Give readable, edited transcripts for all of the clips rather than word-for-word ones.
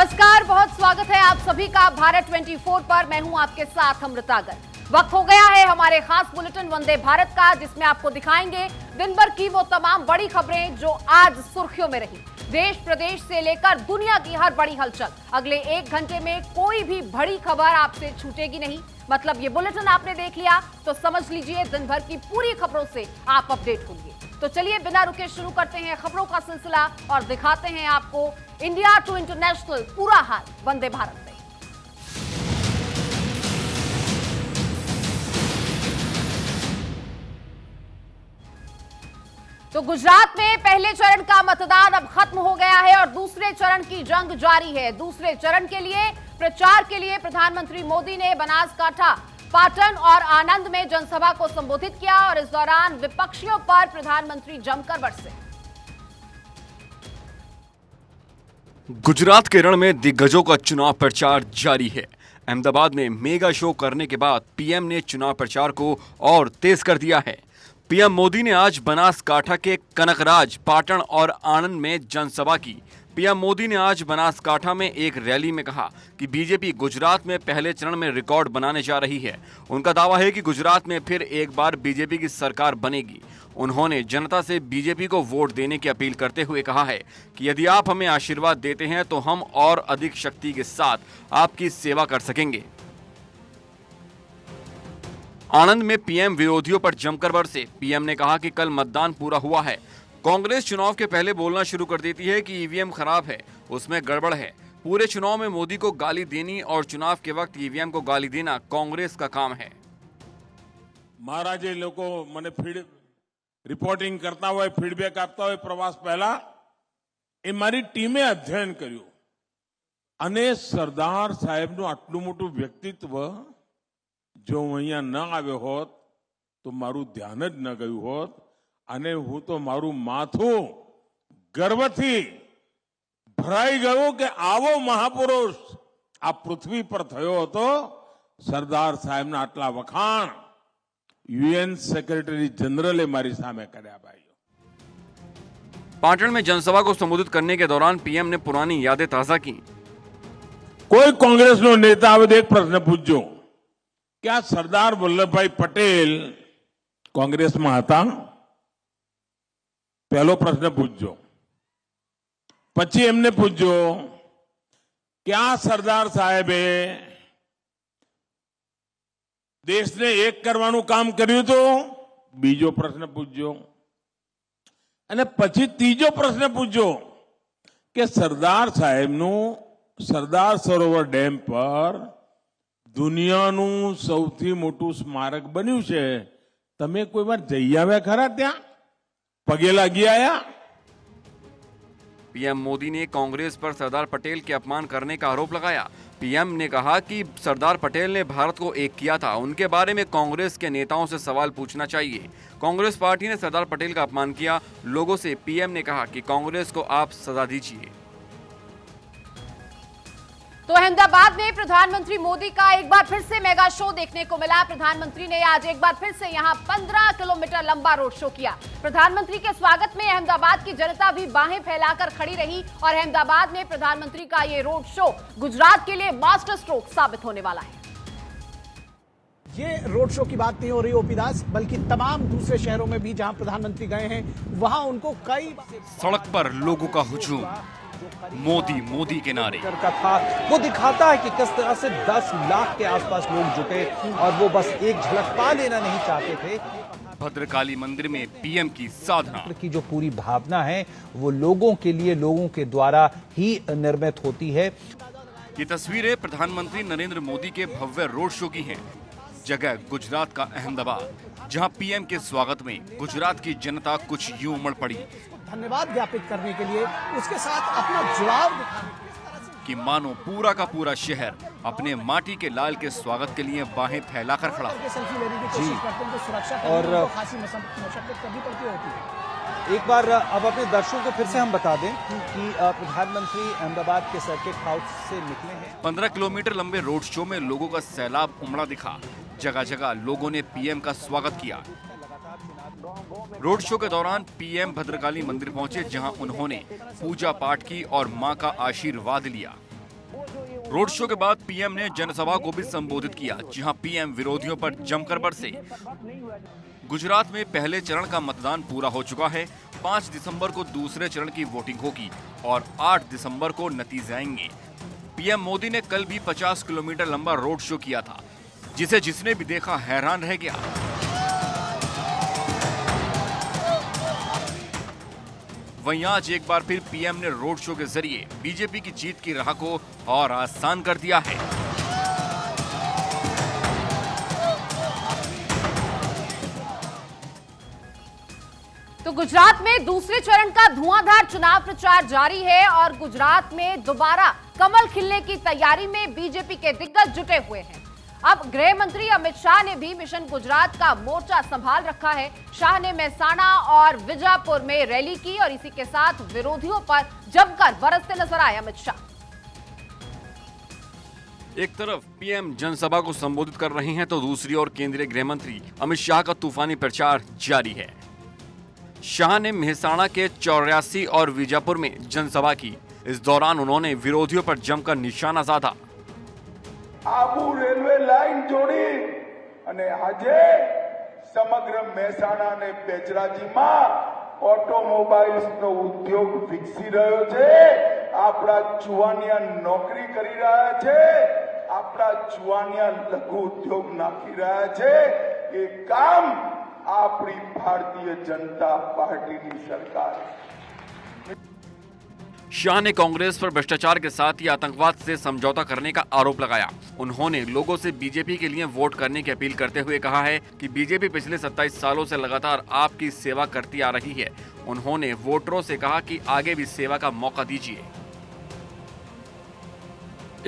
नमस्कार, बहुत स्वागत है आप सभी का भारत 24 पर। मैं हूं आपके साथ अमृता गर्ग। वक्त हो गया है हमारे खास बुलेटिन वंदे भारत का, जिसमें आपको दिखाएंगे दिन भर की वो तमाम बड़ी खबरें जो आज सुर्खियों में रही। देश प्रदेश से लेकर दुनिया की हर बड़ी हलचल। अगले 1 घंटे में कोई भी बड़ी खबर आपसे छूटेगी नहीं। मतलब ये बुलेटिन आपने देख लिया तो समझ लीजिए दिन भर की पूरी खबरों से आप अपडेट होंगे। तो चलिए बिना रुके शुरू करते हैं खबरों का सिलसिला और दिखाते हैं आपको इंडिया टू इंटरनेशनल पूरा हाल वंदे भारत में। तो गुजरात में पहले चरण का मतदान अब खत्म हो गया है और दूसरे चरण की जंग जारी है। दूसरे चरण के लिए प्रचार के लिए प्रधानमंत्री मोदी ने बनासकांठा, पाटन और आनंद में जनसभा को संबोधित किया और इस दौरान विपक्षियों पर प्रधानमंत्री जमकर बरसे। गुजरात के रण में दिग्गजों का चुनाव प्रचार जारी है। अहमदाबाद में मेगा शो करने के बाद पीएम ने चुनाव प्रचार को और तेज कर दिया है। पीएम मोदी ने आज बनासकांठा के कनकराज, पाटन और आनंद में जनसभा की। पीएम मोदी ने आज बनासकांठा में एक रैली में कहा कि बीजेपी गुजरात में पहले चरण में रिकॉर्ड बनाने जा रही है। उनका दावा है कि गुजरात में फिर एक बार बीजेपी की सरकार बनेगी। उन्होंने जनता से बीजेपी को वोट देने की अपील करते हुए कहा है कि यदि आप हमें आशीर्वाद देते हैं तो हम और अधिक शक्ति के साथ आपकी सेवा कर सकेंगे। आनंद में पीएम विरोधियों पर जमकर बरसे। पीएम ने कहा कि कल मतदान पूरा हुआ है। कांग्रेस चुनाव के पहले बोलना शुरू कर देती है कि ईवीएम खराब है, उसमें गड़बड़ है। पूरे चुनाव में मोदी को गाली देनी और चुनाव के वक्त ईवीएम को गाली देना कांग्रेस का काम है। महाराजे लोगों मैंने रिपोर्टिंग करता हुआ फीडबैक आपता हुआ प्रवास पहला એ મારી ટીમે અધ્યયન કર્યું અને સરદાર સાહેબનું આટલું મોટું વ્યક્તિત્વ જો હું અહીંયા ન આવ્યો હોત તો મારું ધ્યાન જ ન ગયું હોત અને હું તો મારું માથું ગર્વથી ભરાઈ ગયું કે આવો મહાપુરુષ આ પૃથ્વી પર થયો હતો। સરદાર સાહેબના આટલા વખાણ यूएन सेक्रेटरी जनरल मारी सामे कर्या भाई। पाटन में जनसभा को संबोधित करने के दौरान पीएम ने पुरानी यादें ताजा की। कोई कांग्रेस नो नेता आवे एक प्रश्न पूछो, क्या सरदार वल्लभ भाई पटेल कांग्रेस में था? पहलो प्रश्न पूछो। पछी एमने पूछो, क्या सरदार साहेबे देश ने एक करवानुं काम कर्યું तो? बीजो प्रश्न पूछो। અને પછી ત્રીજો પ્રશ્ન પૂછો કે સરદાર સાહેબનું સરદાર સરોવર ડેમ પર દુનિયાનું સૌથી મોટું સ્મારક બન્યું છે, તમે કોઈ વાર જઈ આવ્યા ખરા? ત્યાં પગે લાગી આયા? पीएम मोदी ने कांग्रेस पर सरदार पटेल के अपमान करने का आरोप लगाया। पीएम ने कहा कि सरदार पटेल ने भारत को एक किया था, उनके बारे में कांग्रेस के नेताओं से सवाल पूछना चाहिए। कांग्रेस पार्टी ने सरदार पटेल का अपमान किया। लोगों से पीएम ने कहा कि कांग्रेस को आप सजा दीजिए। तो अहमदाबाद में प्रधानमंत्री मोदी का एक बार फिर से मेगा शो देखने को मिला। प्रधानमंत्री ने आज एक बार फिर से यहां 15 किलोमीटर लंबा रोड शो किया। प्रधानमंत्री के स्वागत में अहमदाबाद की जनता भी बाहें फैलाकर खड़ी रही और अहमदाबाद में प्रधानमंत्री का ये रोड शो गुजरात के लिए मास्टर स्ट्रोक साबित होने वाला है। ये रोड शो की बात नहीं हो रही ओपी दास, बल्कि तमाम दूसरे शहरों में भी जहां प्रधानमंत्री गए हैं वहां उनको कई सड़क पर लोगों का हुजूम, मोदी मोदी के नारे का था। वो दिखाता है कि किस तरह से 10 लाख के आसपास लोग जुटे और वो बस एक झलक पा लेना नहीं चाहते थे। भद्रकाली मंदिर में पीएम की साधना की जो पूरी भावना है वो लोगों के लिए, लोगों के द्वारा ही निर्मित होती है। ये तस्वीरें प्रधानमंत्री नरेंद्र मोदी के भव्य रोड शो की हैं। जगह गुजरात का अहमदाबाद, जहां पीएम के स्वागत में गुजरात की जनता कुछ यूं उमड़ पड़ी धन्यवाद ज्ञापित करने के लिए, उसके साथ अपना जुड़ाव कि मानो पूरा का पूरा शहर अपने माटी के लाल के स्वागत के लिए बाहें फैलाकर खड़ा। सेल्फी लेने की कोशिश करते हैं तो सुरक्षा और खासी मशक्कत करनी पड़ती होती है। एक बार अब अपने दर्शकों को फिर से हम बता दें कि प्रधानमंत्री अहमदाबाद के सर्किट हाउस से निकले हैं। 15 किलोमीटर लंबे रोड शो में लोगों का सैलाब उमड़ा दिखा। जगह जगह लोगों ने पीएम का स्वागत किया। रोड शो के दौरान पीएम भद्रकाली मंदिर पहुंचे, जहां उन्होंने पूजा पाठ की और मां का आशीर्वाद लिया। रोड शो के बाद पीएम ने जनसभा को भी संबोधित किया, जहां पीएम विरोधियों पर जमकर बरसे। गुजरात में पहले चरण का मतदान पूरा हो चुका है। 5 दिसंबर को दूसरे चरण की वोटिंग होगी और 8 दिसंबर को नतीजे आएंगे। पीएम मोदी ने कल भी 50 किलोमीटर लंबा रोड शो किया था, जिसे जिसने भी देखा हैरान रह गया। वहीं आज एक बार फिर पीएम ने रोड शो के जरिए बीजेपी की जीत की राह को और आसान कर दिया है। तो गुजरात में दूसरे चरण का धुआंधार चुनाव प्रचार जारी है और गुजरात में दोबारा कमल खिलने की तैयारी में बीजेपी के दिग्गज जुटे हुए हैं। अब गृह मंत्री अमित शाह ने भी मिशन गुजरात का मोर्चा संभाल रखा है। शाह ने मेहसाणा और विजापुर में रैली की और इसी के साथ विरोधियों पर जमकर बरसते नजर आए अमित शाह। एक तरफ पीएम जनसभा को संबोधित कर रहे हैं तो दूसरी ओर केंद्रीय गृह मंत्री अमित शाह का तूफानी प्रचार जारी है। शाह ने मेहसाणा के 84 और विजापुर में जनसभा की। इस दौरान उन्होंने विरोधियों पर जमकर निशाना साधा। आबू रेलवे लाइन जोड़ी અને આજે સમગ્ર મહેસાણા અને બેચરાજીમાં ઓટોમોબાઈલ્સનો ઉદ્યોગ વિકસી રહ્યો છે। આપણા જુવાનિયા નોકરી કરી રહ્યા છે, આપણા જુવાનિયા લઘુ ઉદ્યોગ નાખી રહ્યા છે। એ કામ આપણી ભારતીય જનતા પાર્ટીની સરકાર। शाह ने कांग्रेस पर भ्रष्टाचार के साथ ही आतंकवाद से समझौता करने का आरोप लगाया। उन्होंने लोगों से बीजेपी के लिए वोट करने की अपील करते हुए कहा है कि बीजेपी पिछले 27 सालों से लगातार आपकी सेवा करती आ रही है। उन्होंने वोटरों से कहा कि आगे भी सेवा का मौका दीजिए।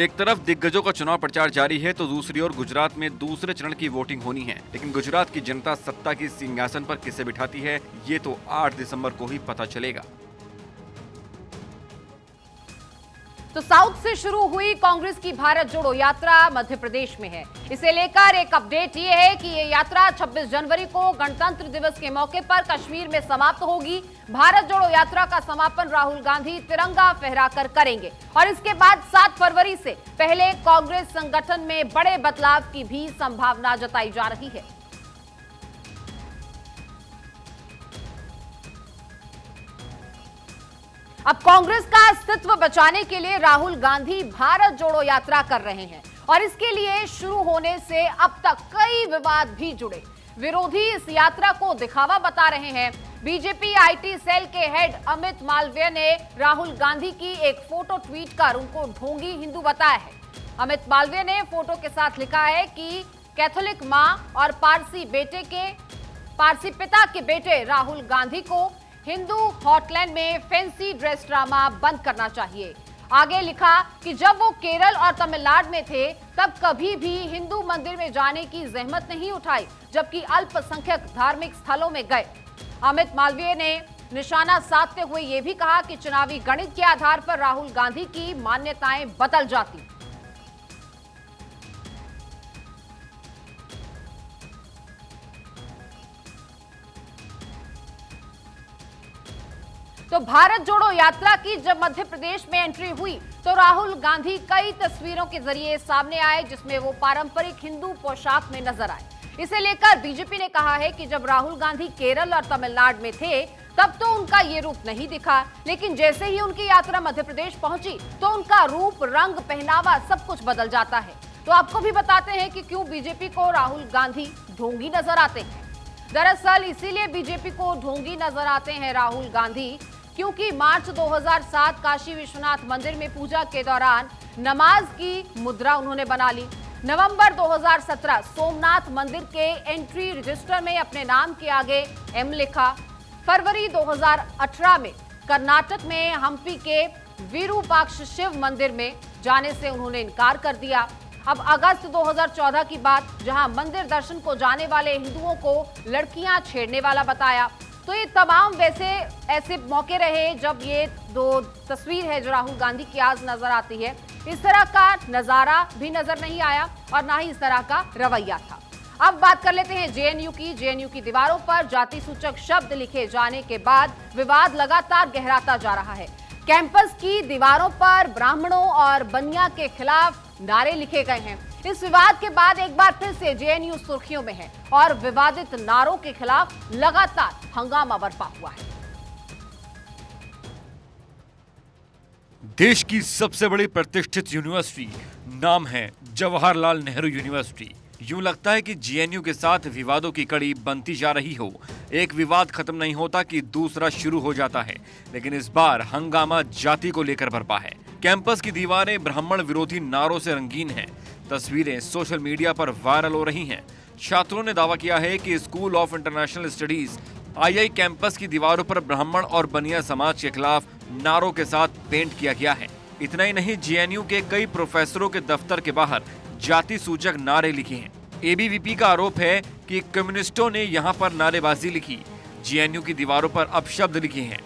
एक तरफ दिग्गजों का चुनाव प्रचार जारी है तो दूसरी ओर गुजरात में दूसरे चरण की वोटिंग होनी है। लेकिन गुजरात की जनता सत्ता की सिंहासन पर किसे बिठाती है, ये तो 8 दिसंबर को ही पता चलेगा। तो साउथ से शुरू हुई कांग्रेस की भारत जोड़ो यात्रा मध्य प्रदेश में है। इसे लेकर एक अपडेट ये है कि ये यात्रा 26 जनवरी को गणतंत्र दिवस के मौके पर कश्मीर में समाप्त होगी। भारत जोड़ो यात्रा का समापन राहुल गांधी तिरंगा फहराकर करेंगे और इसके बाद 7 फरवरी से पहले कांग्रेस संगठन में बड़े बदलाव की भी संभावना जताई जा रही है। अब कांग्रेस का अस्तित्व बचाने के लिए राहुल गांधी भारत जोड़ो यात्रा कर रहे हैं और इसके लिए शुरू होने से अब तक कई विवाद भी जुड़े। विरोधी इस यात्रा को दिखावा बता रहे हैं। बीजेपी आईटी सेल के हेड अमित मालवीय ने राहुल गांधी की एक फोटो ट्वीट कर उनको ढोंगी हिंदू बताया है। अमित मालवीय ने फोटो के साथ लिखा है कि कैथोलिक मां और पारसी पिता के बेटे राहुल गांधी को हिंदू हॉटलैंड में फैंसी ड्रेस ड्रामा बंद करना चाहिए। आगे लिखा कि जब वो केरल और तमिलनाडु में थे तब कभी भी हिंदू मंदिर में जाने की जहमत नहीं उठाई, जबकि अल्पसंख्यक धार्मिक स्थलों में गए। अमित मालवीय ने निशाना साधते हुए यह भी कहा कि चुनावी गणित के आधार पर राहुल गांधी की मान्यताएं बदल जाती। तो भारत जोड़ो यात्रा की जब मध्य प्रदेश में एंट्री हुई तो राहुल गांधी कई तस्वीरों के जरिए सामने आए जिसमें वो पारंपरिक हिंदू पोशाक में नजर आए। इसे लेकर बीजेपी ने कहा है कि जब राहुल गांधी केरल और तमिलनाडु में थे तब तो उनका ये रूप नहीं दिखा, लेकिन जैसे ही उनकी यात्रा मध्य प्रदेश पहुंची तो उनका रूप, रंग, पहनावा सब कुछ बदल जाता है। तो आपको भी बताते हैं कि क्यों बीजेपी को राहुल गांधी ढोंगी नजर आते हैं। दरअसल इसीलिए बीजेपी को ढोंगी नजर आते हैं राहुल गांधी क्योंकि मार्च 2007 काशी विश्वनाथ मंदिर में पूजा के दौरान नमाज की मुद्रा उन्होंने बना ली। नवंबर 2017 सोमनाथ मंदिर के एंट्री रजिस्टर में अपने नाम के आगे एम लिखा। फरवरी 2018 में कर्नाटक में हम्पी के विरूपाक्ष शिव मंदिर में जाने से उन्होंने इनकार कर दिया। अब अगस्त 2014 की बात, जहां मंदिर दर्शन को जाने वाले हिंदुओं को लड़कियां छेड़ने वाला बताया। तो ये तमाम वैसे ऐसे मौके रहे जब ये दो तस्वीर है जो राहुल गांधी की आज नजर आती है। इस तरह का नजारा भी नजर नहीं आया और ना ही इस तरह का रवैया था। अब बात कर लेते हैं जेएनयू की। जेएनयू की दीवारों पर जाति सूचक शब्द लिखे जाने के बाद विवाद लगातार गहराता जा रहा है। कैंपस की दीवारों पर ब्राह्मणों और बनिया के खिलाफ नारे लिखे गए हैं। इस विवाद के बाद एक बार फिर से जेएनयू सुर्खियों में है और विवादित नारों के खिलाफ लगातार हंगामा बरपा हुआ है। देश की सबसे बड़ी प्रतिष्ठित यूनिवर्सिटी, नाम है जवाहरलाल नेहरू यूनिवर्सिटी। यूं लगता है कि जेएनयू के साथ विवादों की कड़ी बनती जा रही हो। एक विवाद खत्म नहीं होता कि दूसरा शुरू हो जाता है, लेकिन इस बार हंगामा जाति को लेकर बरपा है। कैंपस की दीवारें ब्राह्मण विरोधी नारों से रंगीन हैं। तस्वीरें सोशल मीडिया पर वायरल हो रही हैं। छात्रों ने दावा किया है कि school of international studies I campus की दीवारों पर ब्राह्मण और बनिया समाज के खिलाफ नारों के साथ पेंट किया गया है। इतना ही नहीं, जेएनयू के कई प्रोफेसरों के दफ्तर के बाहर जाति सूचक नारे लिखे हैं। एबीवीपी का आरोप है कि कम्युनिस्टों ने यहां पर नारेबाजी लिखी। जेएनयू की दीवारों पर अपशब्द लिखे हैं।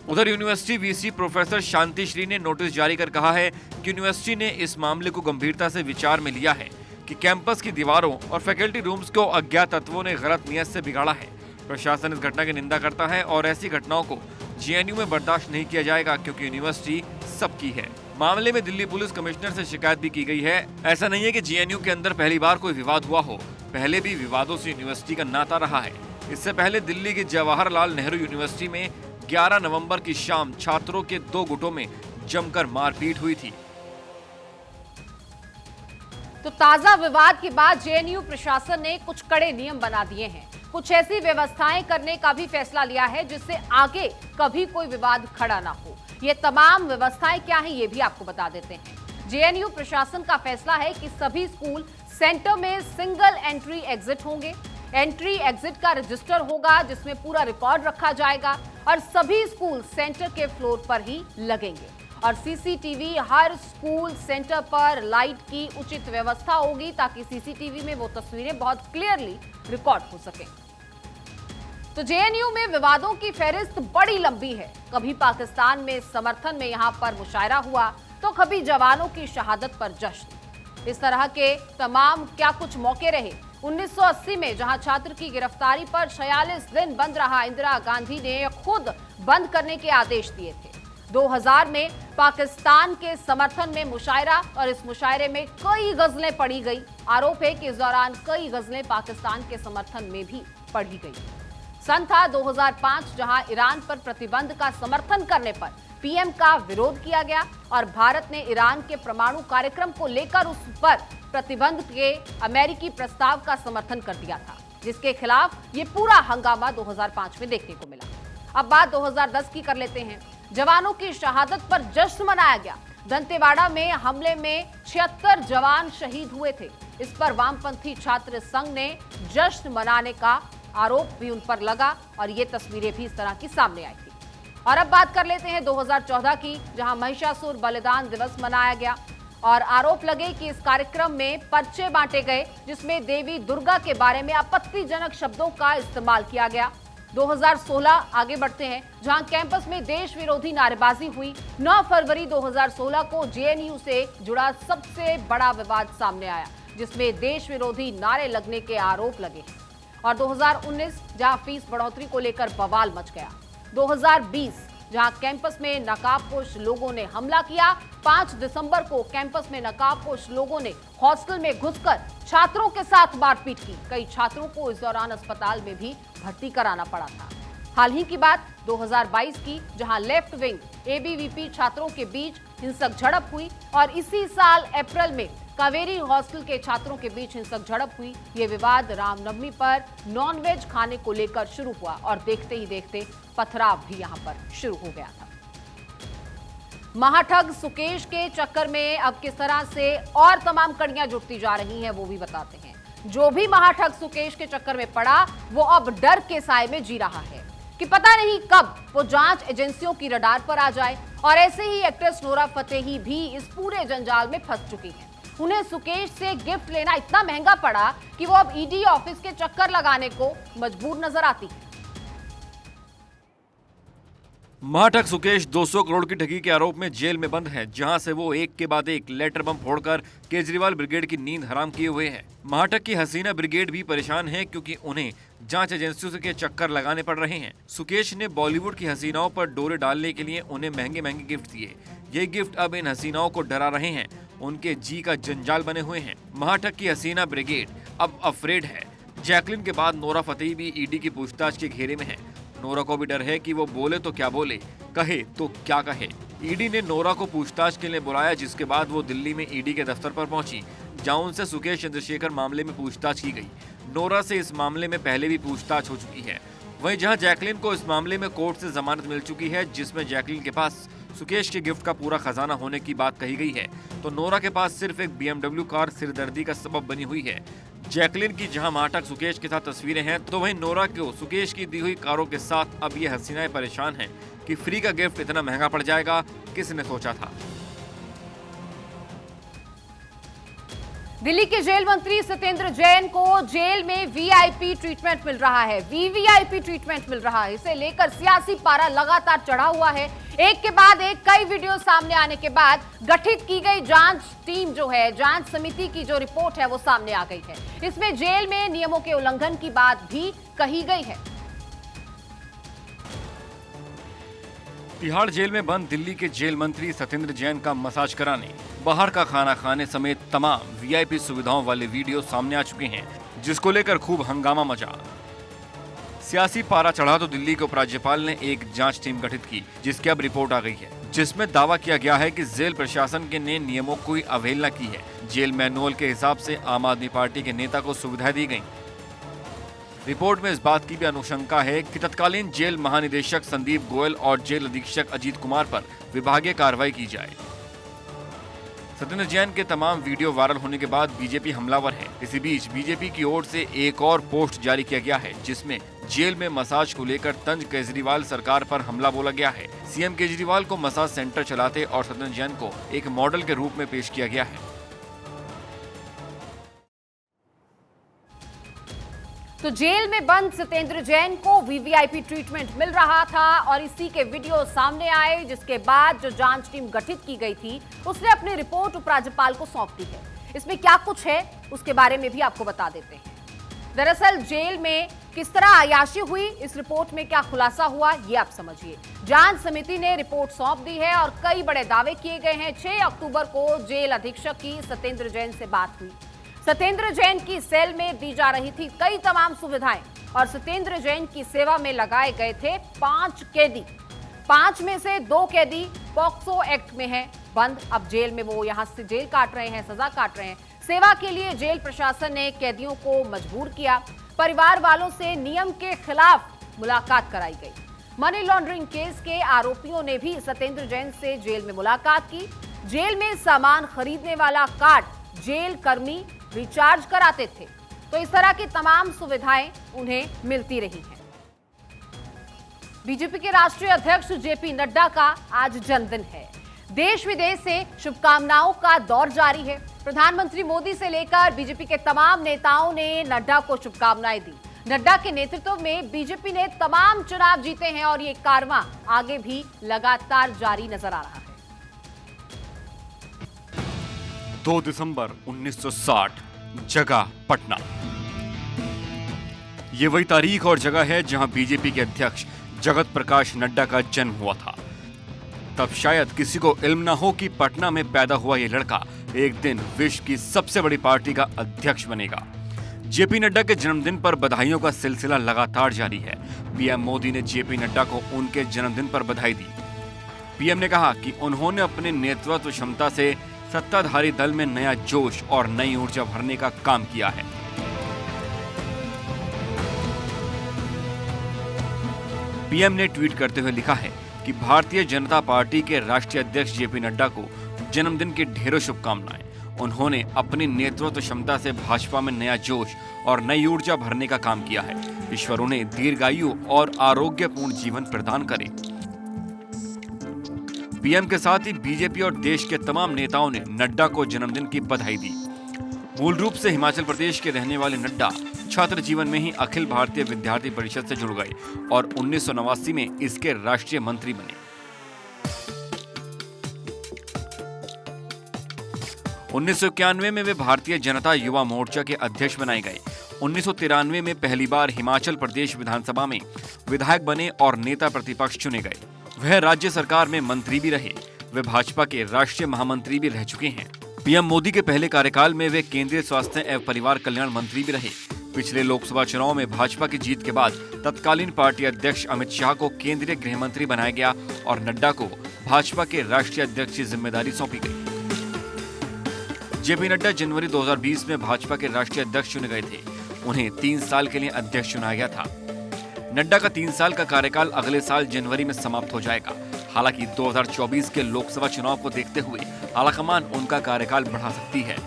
उधर यूनिवर्सिटी वीसी प्रोफेसर शांति श्री ने नोटिस जारी कर कहा है कि यूनिवर्सिटी ने इस मामले को गंभीरता से विचार में लिया है कि कैंपस की दीवारों और फैकल्टी रूम्स को अज्ञात तत्वों ने गलत नियत से बिगाड़ा है। प्रशासन इस घटना की निंदा करता है और ऐसी घटनाओं को जेएनयू में बर्दाश्त नहीं किया जाएगा, क्योंकि यूनिवर्सिटी सबकी है। मामले में दिल्ली पुलिस कमिश्नर से शिकायत भी की गई है। ऐसा नहीं है कि जेएनयू के अंदर पहली बार कोई विवाद हुआ हो, पहले भी विवादों से यूनिवर्सिटी का नाता रहा है। इससे पहले दिल्ली की जवाहरलाल नेहरू यूनिवर्सिटी में 11 नवंबर की शाम छात्रों के 2 गुटों में जमकर मारपीट हुई थी। तो ताजा विवाद के बाद जेएनयू प्रशासन ने कुछ कड़े नियम बना दिए हैं। कुछ ऐसी व्यवस्थाएं करने का भी फैसला लिया है जिससे आगे कभी कोई विवाद खड़ा ना हो। ये तमाम व्यवस्थाएं क्या हैं, ये भी आपको बता देते हैं। जेएनयू प्रशासन का फैसला है कि सभी स्कूल सेंटर में सिंगल एंट्री एग्जिट होंगे। एंट्री एग्जिट का रजिस्टर होगा जिसमें पूरा रिकॉर्ड रखा जाएगा और सभी स्कूल सेंटर के फ्लोर पर ही लगेंगे। और सीसीटीवी हर स्कूल सेंटर पर लाइट की उचित व्यवस्था होगी ताकि सीसीटीवी में वो तस्वीरें बहुत क्लियरली रिकॉर्ड हो सके। तो जेएनयू में विवादों की फहरिस्त बड़ी लंबी है। कभी पाकिस्तान में समर्थन में यहां पर मुशायरा हुआ तो कभी जवानों की शहादत पर जश्न। इस तरह के तमाम क्या कुछ मौके रहे। 1980 में जहां छात्र की गिरफ्तारी पर 46 दिन बंद रहा, इंदिरा गांधी ने खुद बंद करने के आदेश दिए थे। 2000 में पाकिस्तान के समर्थन में मुशायरा और इस मुशायरे में कई गजलें पढ़ी गई। आरोप है कि इस दौरान कई गजलें पाकिस्तान के समर्थन में भी पढ़ी गई। सन था 2005 जहां ईरान पर प्रतिबंध का समर्थन करने पर पीएम का विरोध किया गया और भारत ने ईरान के परमाणु कार्यक्रम को लेकर उस पर प्रतिबंध के अमेरिकी प्रस्ताव का समर्थन कर दिया था, जिसके खिलाफ ये पूरा हंगामा 2005 में देखने को मिला। अब बात 2010 की कर लेते हैं। जवानों की शहादत पर जश्न मनाया गया। दंतेवाड़ा में हमले में 76 जवान शहीद हुए थे। इस पर वामपंथी छात्र संघ ने जश्न मनाने का आरोप भी उन पर लगा और ये तस्वीरें भी इस तरह की सामने आई थी। और अब बात कर लेते हैं 2014 की, जहां महिषासुर बलिदान दिवस मनाया गया और आरोप लगे कि इस कार्यक्रम में पर्चे बांटे गए जिसमें देवी दुर्गा के बारे में आपत्तिजनक शब्दों का इस्तेमाल किया गया। 2016 आगे बढ़ते हैं, जहां कैंपस में देश विरोधी नारेबाजी हुई। 9 फरवरी 2016 को जेएनयू से जुड़ा सबसे बड़ा विवाद सामने आया, जिसमें देश विरोधी नारे लगने के आरोप लगे। और 2019 जहां फीस बढ़ोतरी को लेकर बवाल मच गया। 2020 जहां कैंपस में नकाबपोश लोगों ने हमला किया। 5 दिसंबर को कैंपस में नकाबपोश लोगों ने हॉस्टल में घुसकर छात्रों के साथ मारपीट की। कई छात्रों को इस दौरान अस्पताल में भी भर्ती कराना पड़ा था। हाल ही की बात 2022 की, जहां लेफ्ट विंग एबीवीपी छात्रों के बीच हिंसक झड़प हुई और इसी साल अप्रैल में कावेरी हॉस्टल के छात्रों के बीच हिंसक झड़प हुई। ये विवाद रामनवमी पर नॉनवेज खाने को लेकर शुरू हुआ और देखते ही देखते पथराव भी यहां पर शुरू हो गया था। महाठग सुकेश के चक्कर में अब किस तरह से और तमाम कड़ियां जुटती जा रही हैं वो भी बताते हैं। जो भी महाठग सुकेश के चक्कर में पड़ा वो अब डर के साए में जी रहा है कि पता नहीं कब वो जांच एजेंसियों की रडार पर आ जाए। और ऐसे ही एक्ट्रेस नोरा फतेही भी इस पूरे जंजाल में फंस चुकी है। उन्हें सुकेश से गिफ्ट लेना इतना महंगा पड़ा कि वो अब ईडी ऑफिस के चक्कर लगाने को मजबूर नजर आती है। महाठग सुकेश 200 करोड़ की ठगी के आरोप में जेल में बंद है, जहां से वो एक के बाद एक लेटर बम फोड़कर केजरीवाल ब्रिगेड की नींद हराम किए हुए हैं। महाठग की हसीना ब्रिगेड भी परेशान है क्योंकि उन्हें जांच एजेंसियों के चक्कर लगाने पड़ रहे हैं। सुकेश ने बॉलीवुड की हसीनाओं पर डोरे डालने के लिए उन्हें महंगे महंगे गिफ्ट दिए। ये गिफ्ट अब इन हसीनाओं को डरा रहे हैं, उनके जी का जंजाल बने हुए हैं। महाठग की हसीना ब्रिगेड अब अफ्रेड है। जैकलिन के बाद नोरा फतेही भी ईडी की पूछताछ के घेरे में है। नोरा को भी डर है कि वो बोले तो क्या बोले, कहे तो क्या कहे। ईडी ने नोरा को पूछताछ के लिए बुलाया, जिसके बाद वो दिल्ली में ईडी के दफ्तर पर पहुंची, जहां उनसे सुकेश चंद्रशेखर मामले में पूछताछ की गई। नोरा से इस मामले में पहले भी पूछताछ हो चुकी है। वहीं जहां जैकलिन को इस मामले में कोर्ट से जमानत मिल चुकी है, जिसमें जैकलिन के पास सुकेश के गिफ्ट का पूरा खजाना होने की बात कही गई है, तो नोरा के पास सिर्फ एक BMW कार सिरदर्दी का सबब बनी हुई है। जैकलिन की जहां महाठग सुकेश के साथ तस्वीरें हैं, तो वहीं नोरा को सुकेश की दी हुई कारों के साथ अब ये हसीनाएं परेशान हैं कि फ्री का गिफ्ट इतना महंगा पड़ जाएगा, किसने सोचा था। दिल्ली के जेल मंत्री सत्येंद्र जैन को जेल में VIP ट्रीटमेंट मिल रहा है, VVIP ट्रीटमेंट मिल रहा है। इसे लेकर सियासी पारा लगातार चढ़ा हुआ है। एक के बाद एक कई वीडियो सामने आने के बाद गठित की गई जांच टीम जो है, जांच समिति की जो रिपोर्ट है वो सामने आ गई है। इसमें जेल में नियमों के उल्लंघन की बात भी कही गई है। तिहाड़ जेल में बंद दिल्ली के जेल मंत्री सत्येंद्र जैन का मसाज कराने, बाहर का खाना खाने समेत तमाम VIP सुविधाओं वाले वीडियो सामने आ चुके हैं, जिसको लेकर खूब हंगामा मचा। सियासी पारा चढ़ा तो दिल्ली के उपराज्यपाल ने एक जांच टीम गठित की, जिसकी अब रिपोर्ट आ गई है, जिसमें दावा किया गया है कि जेल प्रशासन के ने नियमों की अवहेलना की है। जेल मैनुअल के हिसाब से आम आदमी पार्टी के नेता को सुविधाएं दी गई। रिपोर्ट में इस बात की भी अनुशंका है कि तत्कालीन जेल महानिदेशक संदीप गोयल और जेल अधीक्षक अजीत कुमार पर विभागीय कार्रवाई की जाए। सत्येंद्र जैन के तमाम वीडियो वायरल होने के बाद बीजेपी हमलावर है। इसी बीच बीजेपी की ओर से एक और पोस्ट जारी किया गया है, जिसमें जेल में मसाज को लेकर तंज केजरीवाल सरकार पर हमला बोला गया है। सीएम केजरीवाल को मसाज सेंटर चलाते और सत्येंद्र जैन को एक मॉडल के रूप में पेश किया गया है। तो जेल में बंद सत्येंद्र जैन को VVIP ट्रीटमेंट मिल रहा था और इसी के वीडियो सामने आए, जिसके बाद जो जांच टीम गठित की गई थी उसने अपनी रिपोर्ट उपराज्यपाल को सौंप दी है। इसमें क्या कुछ है उसके बारे में भी आपको बता देते हैं। दरअसल जेल में किस तरह अय्याशी हुई, इस रिपोर्ट में क्या खुलासा हुआ, ये आप समझिए। जांच समिति ने रिपोर्ट सौंप दी है और कई बड़े दावे किए गए हैं। 6 अक्टूबर को जेल अधीक्षक की सत्येंद्र जैन से बात हुई। सत्येंद्र जैन की सेल में दी जा रही थी कई तमाम सुविधाएं और सत्येंद्र जैन की सेवा में लगाए गए थे 5 कैदी। 5 में से 2 कैदी पॉक्सो एक्ट में हैं बंद। अब जेल में वो यहां से जेल काट रहे हैं, सजा काट रहे हैं। सेवा के लिए जेल प्रशासन ने कैदियों को मजबूर किया। परिवार वालों से नियम के खिलाफ मुलाकात कराई गई। मनी लॉन्ड्रिंग केस के आरोपियों ने भी सत्येंद्र जैन से जेल में मुलाकात की। जेल में सामान खरीदने वाला कार्ड जेल कर्मी रिचार्ज कराते थे। तो इस तरह की तमाम सुविधाएं उन्हें मिलती रही हैं। बीजेपी के राष्ट्रीय अध्यक्ष JP नड्डा का आज जन्मदिन है। देश विदेश से शुभकामनाओं का दौर जारी है। प्रधानमंत्री मोदी से लेकर बीजेपी के तमाम नेताओं ने नड्डा को शुभकामनाएं दी। नड्डा के नेतृत्व में बीजेपी ने तमाम चुनाव जीते हैं और ये कारवां आगे भी लगातार जारी नजर आ रहा है। 2 दिसंबर 1960, जगह पटना। ये वही तारीख और जगह है जहां बीजेपी के अध्यक्ष जगत प्रकाश नड्डा का जन्म हुआ था। तब शायद किसी को इल्म न हो कि पटना में पैदा हुआ ये लड़का एक दिन विश्व की सबसे बड़ी पार्टी का अध्यक्ष बनेगा। JP नड्डा के जन्मदिन पर बधाइयों का सिलसिला लगातार जारी है। PM मोदी ने JP नड्डा को उनके जन्मदिन पर बधाई दी। PM ने कहा कि उन्होंने अपने नेतृत्व क्षमता से सत्ताधारी दल में नया जोश और नई ऊर्जा भरने का काम किया है। PM ने ट्वीट करते हुए लिखा है कि भारतीय जनता पार्टी के राष्ट्रीय अध्यक्ष JP नड्डा को जन्मदिन की ढेरों शुभकामनाएं। उन्होंने अपनी नेतृत्व क्षमता से भाजपा में नया जोश और नई ऊर्जा भरने का काम किया है। ईश्वर उन्हें दीर्घायु और आरोग्यपूर्ण जीवन प्रदान करे। PM के साथ ही बीजेपी और देश के तमाम नेताओं ने नड्डा को जन्मदिन की बधाई दी। मूल रूप से हिमाचल प्रदेश के रहने वाले नड्डा छात्र जीवन में ही अखिल भारतीय विद्यार्थी परिषद से जुड़ गए और 1989 में इसके राष्ट्रीय मंत्री बने। 1991 में वे भारतीय जनता युवा मोर्चा के अध्यक्ष बनाए गए। 1993 में पहली बार हिमाचल प्रदेश विधानसभा में विधायक बने और नेता प्रतिपक्ष चुने गए। वह राज्य सरकार में मंत्री भी रहे। वे भाजपा के राष्ट्रीय महामंत्री भी रह चुके हैं। पीएम मोदी के पहले कार्यकाल में वे केंद्रीय स्वास्थ्य एवं परिवार कल्याण मंत्री भी रहे। पिछले लोकसभा चुनाव में भाजपा की जीत के बाद तत्कालीन पार्टी अध्यक्ष अमित शाह को केंद्रीय गृह मंत्री बनाया गया और नड्डा को भाजपा के राष्ट्रीय अध्यक्ष की जिम्मेदारी सौंपी गई। जेपी नड्डा जनवरी 2020 में भाजपा के राष्ट्रीय अध्यक्ष चुने गए थे। उन्हें 3 साल के लिए अध्यक्ष चुना गया था। नड्डा का 3 साल का कार्यकाल अगले साल जनवरी में समाप्त हो जाएगा। हालांकि 2024 के लोकसभा चुनाव को देखते हुए आलाकमान उनका कार्यकाल बढ़ा सकती है।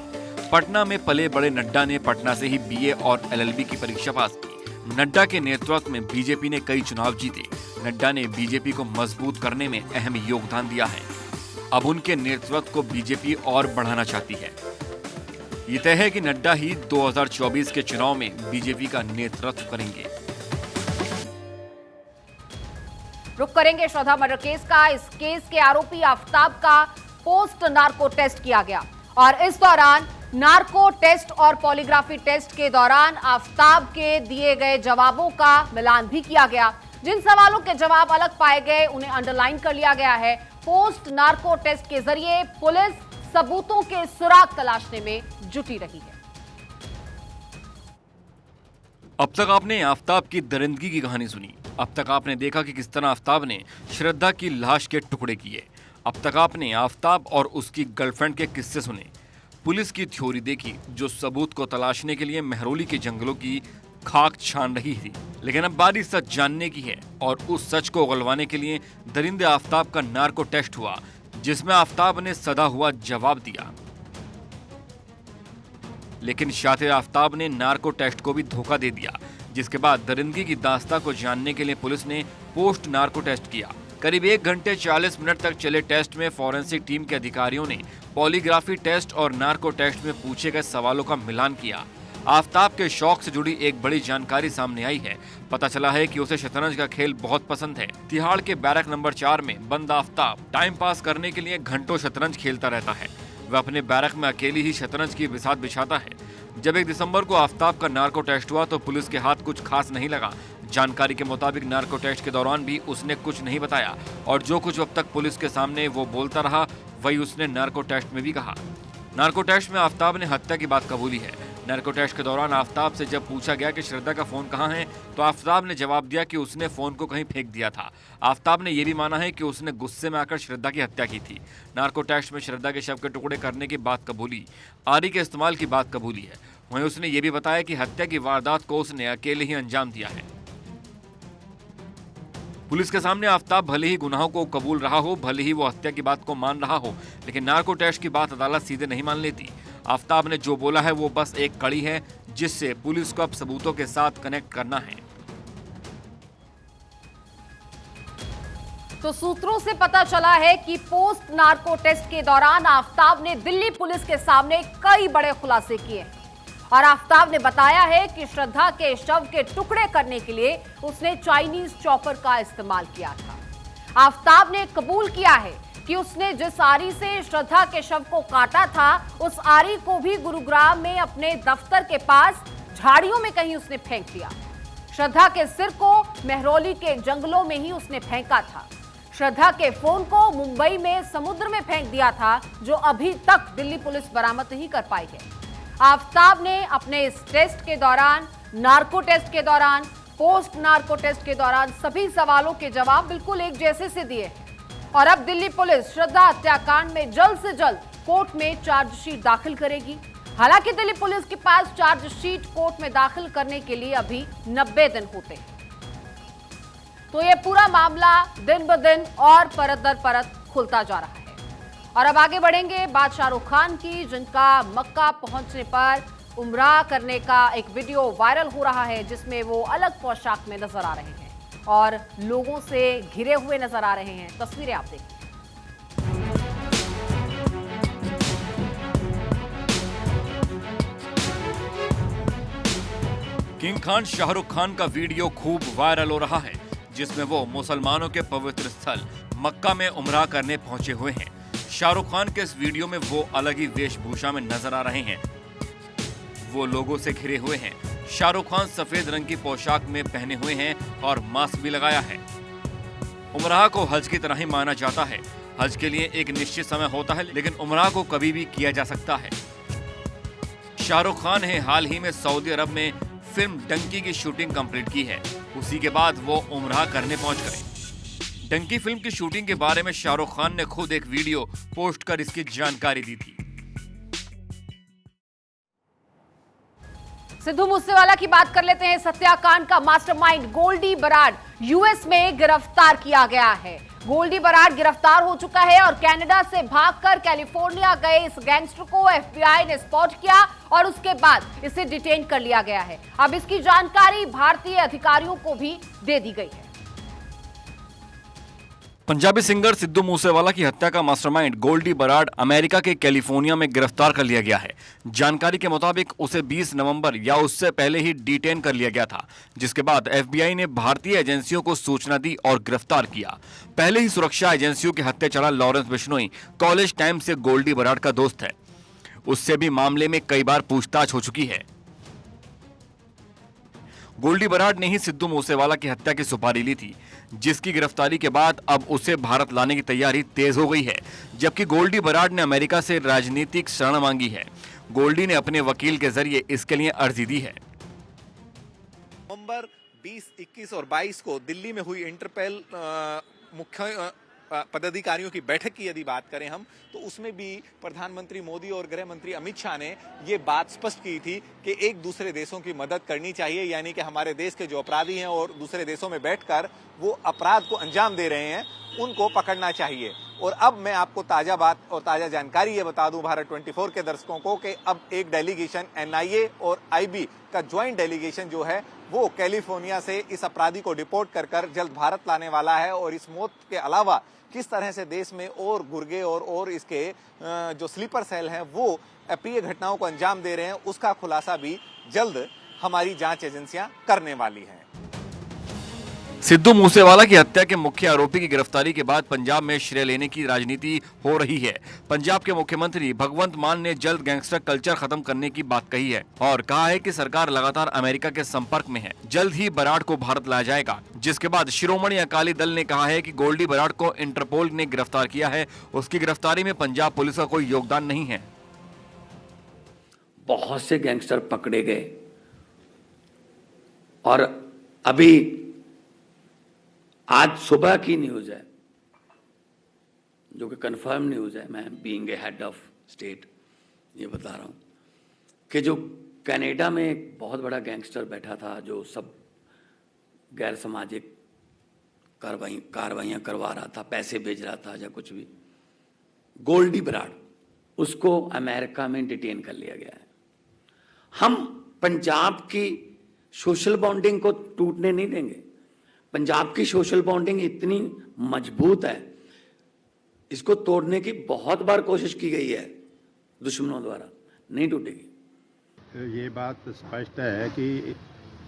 पटना में पले बड़े नड्डा ने पटना से ही बीए और एलएलबी की परीक्षा पास की। नड्डा के नेतृत्व में बीजेपी ने कई चुनाव जीते। नड्डा ने बीजेपी को मजबूत करने में अहम योगदान दिया है। अब उनके नेतृत्व को बीजेपी और बढ़ाना चाहती है। ये तय है कि नड्डा ही 2024 के चुनाव में बीजेपी का नेतृत्व करेंगे। रुक करेंगे श्रद्धा मर्डर केस का। इस केस के आरोपी आफ्ताब का पोस्ट नार्को टेस्ट किया गया और इस दौरान नार्को टेस्ट और पॉलीग्राफी टेस्ट के दौरान आफ्ताब के दिए गए जवाबों का मिलान भी किया गया। जिन सवालों के जवाब अलग पाए गए उन्हें अंडरलाइन कर लिया गया है। पोस्ट नार्को टेस्ट के जरिए पुलिस सबूतों के सुराग तलाशने में जुटी रही है। अब तक आपने आफ्ताब की दरिंदगी की कहानी सुनी। अब तक आपने देखा कि किस तरह आफ्ताब ने श्रद्धा की लाश के टुकड़े किए। अब तक आपने आफ्ताब और उसकी गर्लफ्रेंड के किस्से सुने। पुलिस की थ्योरी देखी जो सबूत को तलाशने के लिए महरौली के जंगलों की खाक छान रही थी। लेकिन अब बारी सच जानने की है और उस सच को उगलवाने के लिए दरिंदे आफ्ताब का नार्को टेस्ट हुआ, जिसमें आफ्ताब ने सदा हुआ जवाब दिया। लेकिन शातिर आफ्ताब ने नार्को टेस्ट को भी धोखा दे दिया, जिसके बाद दरिंदगी की दास्ता को जानने के लिए पुलिस ने पोस्ट नार्को टेस्ट किया। करीब 1 घंटे 40 मिनट तक चले टेस्ट में फॉरेंसिक टीम के अधिकारियों ने पॉलीग्राफी टेस्ट और नार्को टेस्ट में पूछे गए सवालों का मिलान किया। आफ्ताब के शौक से जुड़ी एक बड़ी जानकारी सामने आई है। पता चला है कि उसे शतरंज का खेल बहुत पसंद है। तिहाड़ के बैरक नंबर 4 में बंद आफ्ताब टाइम पास करने के लिए घंटों शतरंज खेलता रहता है। वह अपने बैरक में अकेली ही शतरंज की बिसात बिछाता है। जब 1 दिसंबर को आफ्ताब का नार्को टेस्ट हुआ तो पुलिस के हाथ कुछ खास नहीं लगा। जानकारी के मुताबिक नार्को टेस्ट के दौरान भी उसने कुछ नहीं बताया और जो कुछ अब तक पुलिस के सामने वो बोलता रहा वही उसने नार्को टेस्ट में भी कहा। नार्को टेस्ट में आफ्ताब ने हत्या की बात कबूली है। नार्को टेस्ट के दौरान आफ्ताब से जब पूछा गया कि श्रद्धा का फोन कहाँ है तो आफ्ताब ने जवाब दिया कि उसने फोन को कहीं फेंक दिया था। आफ्ताब ने यह भी माना है कि उसने गुस्से में आकर श्रद्धा की हत्या की थी। नार्को टेस्ट में श्रद्धा के शव के टुकड़े करने की बात कबूली, आरी के इस्तेमाल की बात कबूली है। वहीं उसने ये भी बताया कि हत्या की वारदात को उसने अकेले ही अंजाम दिया है। पुलिस के सामने आफ्ताब भले ही गुनाहों को कबूल रहा हो, भले ही वो हत्या की बात को मान रहा हो, लेकिन नार्को टेस्ट की बात अदालत सीधे नहीं मान लेती। आफ्ताब ने जो बोला है वो बस एक कड़ी है जिससे पुलिस को अब सबूतों के साथ कनेक्ट करना है। तो सूत्रों से पता चला है कि पोस्ट नार्को टेस्ट के दौरान आफ्ताब ने दिल्ली पुलिस के सामने कई बड़े खुलासे किए और आफ्ताब ने बताया है कि श्रद्धा के शव के टुकड़े करने के लिए उसने चाइनीज चॉपर का इस्तेमाल किया था। आफ्ताब ने कबूल किया है कि उसने जिस आरी से श्रद्धा के शव को काटा था उस आरी को भी गुरुग्राम में अपने दफ्तर के पास झाड़ियों में कहीं उसने फेंक दिया। श्रद्धा के सिर को महरौली के जंगलों में ही उसने फेंका था। श्रद्धा के फोन को मुंबई में समुद्र में फेंक दिया था, जो अभी तक दिल्ली पुलिस बरामद नहीं कर पाई है। आफ्ताब ने अपने इस टेस्ट के दौरान, नार्को टेस्ट के दौरान, पोस्ट नार्को टेस्ट के दौरान सभी सवालों के जवाब बिल्कुल एक जैसे से दिए हैं और अब दिल्ली पुलिस श्रद्धा हत्याकांड में जल्द से जल्द कोर्ट में चार्जशीट दाखिल करेगी। हालांकि दिल्ली पुलिस के पास चार्जशीट कोर्ट में दाखिल करने के लिए अभी 90 दिन होते हैं। तो ये पूरा मामला दिन ब दिन और परत दर परत खुलता जा रहा है। और अब आगे बढ़ेंगे बात शाहरुख खान की, जिनका मक्का पहुंचने पर उम्रा करने का एक वीडियो वायरल हो रहा है, जिसमें वो अलग पोशाक में नजर आ रहे हैं और लोगों से घिरे हुए नजर आ रहे हैं। तस्वीरें आप देखिए। किंग खान शाहरुख खान का वीडियो खूब वायरल हो रहा है, जिसमें वो मुसलमानों के पवित्र स्थल मक्का में उमरा करने पहुंचे हुए हैं। शाहरुख खान के इस वीडियो में वो अलग ही वेशभूषा में नजर आ रहे हैं। वो लोगों से घिरे हुए हैं। शाहरुख खान सफेद रंग की पोशाक में पहने हुए हैं और मास्क भी लगाया है। उमराह को हज की तरह ही माना जाता है। हज के लिए एक निश्चित समय होता है, लेकिन उमराह को कभी भी किया जा सकता है। शाहरुख खान ने हाल ही में सऊदी अरब में फिल्म डंकी की शूटिंग कंप्लीट की है। उसी के बाद वो उमराह करने पहुंच गए। डंकी फिल्म की शूटिंग के बारे में शाहरुख खान ने खुद एक वीडियो पोस्ट कर इसकी जानकारी दी थी। सिद्धू मूसेवाला की बात कर लेते हैं। इस हत्याकांड का मास्टरमाइंड गोल्डी बराड यूएस में गिरफ्तार किया गया है। गोल्डी बराड गिरफ्तार हो चुका है और कनाडा से भागकर कैलिफोर्निया गए इस गैंगस्टर को एफबीआई ने स्पॉट किया और उसके बाद इसे डिटेन कर लिया गया है। अब इसकी जानकारी भारतीय अधिकारियों को भी दे दी गई है। पंजाबी सिंगर सिद्धू मूसेवाला की हत्या का मास्टरमाइंड गोल्डी बराड अमेरिका के कैलिफोर्निया में गिरफ्तार कर लिया गया है। जानकारी के मुताबिक उसे 20 नवंबर या उससे पहले ही डिटेन कर लिया गया था, जिसके बाद एफबीआई ने भारतीय एजेंसियों को सूचना दी और गिरफ्तार किया। पहले ही सुरक्षा एजेंसियों के हत्याचरा लॉरेंस बिश्नोई कॉलेज टाइम से गोल्डी बराड का दोस्त है। उससे भी मामले में कई बार पूछताछ हो चुकी है। गोल्डी बराड ने ही सिद्धू मूसेवाला की हत्या की सुपारी ली थी, जिसकी गिरफ्तारी के बाद अब उसे भारत लाने की तैयारी तेज हो गई है। जबकि गोल्डी बराड ने अमेरिका से राजनीतिक शरण मांगी है। गोल्डी ने अपने वकील के जरिए इसके लिए अर्जी दी है। नवंबर 20, 21 और 22 को दिल्ली में हुई इंटरपेल मुख्य पदाधिकारियों की बैठक की यदि बात करें हम, तो उसमें भी प्रधानमंत्री मोदी और गृह मंत्री अमित शाह ने ये बात स्पष्ट की थी कि एक दूसरे देशों की मदद करनी चाहिए, यानी कि हमारे देश के जो अपराधी हैं और दूसरे देशों में बैठकर वो अपराध को अंजाम दे रहे हैं, उनको पकड़ना चाहिए। और अब मैं आपको ताजा बात और ताजा जानकारी ये बता दूं भारत 24 के दर्शकों को कि अब एक डेलीगेशन एनआईए और आईबी का ज्वाइंट डेलीगेशन जो है वो कैलिफोर्निया से इस अपराधी को डिपोर्ट कर जल्द भारत लाने वाला है। और इस मौत के अलावा किस तरह से देश में और गुर्गे और इसके जो स्लीपर सेल हैं वो अप्रिय घटनाओं को अंजाम दे रहे हैं, उसका खुलासा भी जल्द हमारी जांच एजेंसियां करने वाली हैं। सिद्धू मूसेवाला की हत्या के मुख्य आरोपी की गिरफ्तारी के बाद पंजाब में श्रेय लेने की राजनीति हो रही है। पंजाब के मुख्यमंत्री भगवंत मान ने जल्द गैंगस्टर कल्चर खत्म करने की बात कही है और कहा है कि सरकार लगातार अमेरिका के संपर्क में है। जल्द ही बराड को भारत लाया जाएगा। जिसके बाद शिरोमणि अकाली दल ने कहा है कि गोल्डी बराड को इंटरपोल ने गिरफ्तार किया है। उसकी गिरफ्तारी में पंजाब पुलिस का कोई योगदान नहीं है। बहुत से गैंगस्टर पकड़े गए और अभी आज सुबह की न्यूज़ है, जो कि कंफर्म न्यूज़ है, मैं being a head of state ये बता रहा हूँ कि जो कनाडा में एक बहुत बड़ा गैंगस्टर बैठा था, जो सब गैर सामाजिक कार्रवाइयाँ करवा रहा था, पैसे भेज रहा था या कुछ भी, गोल्डी बराड, उसको अमेरिका में डिटेन कर लिया गया है। हम पंजाब की सोशल बॉन्डिंग को टूटने नहीं देंगे। पंजाब की सोशल बॉन्डिंग इतनी मजबूत है, इसको तोड़ने की बहुत बार कोशिश की गई है दुश्मनों द्वारा, नहीं टूटेगी। ये बात स्पष्ट है कि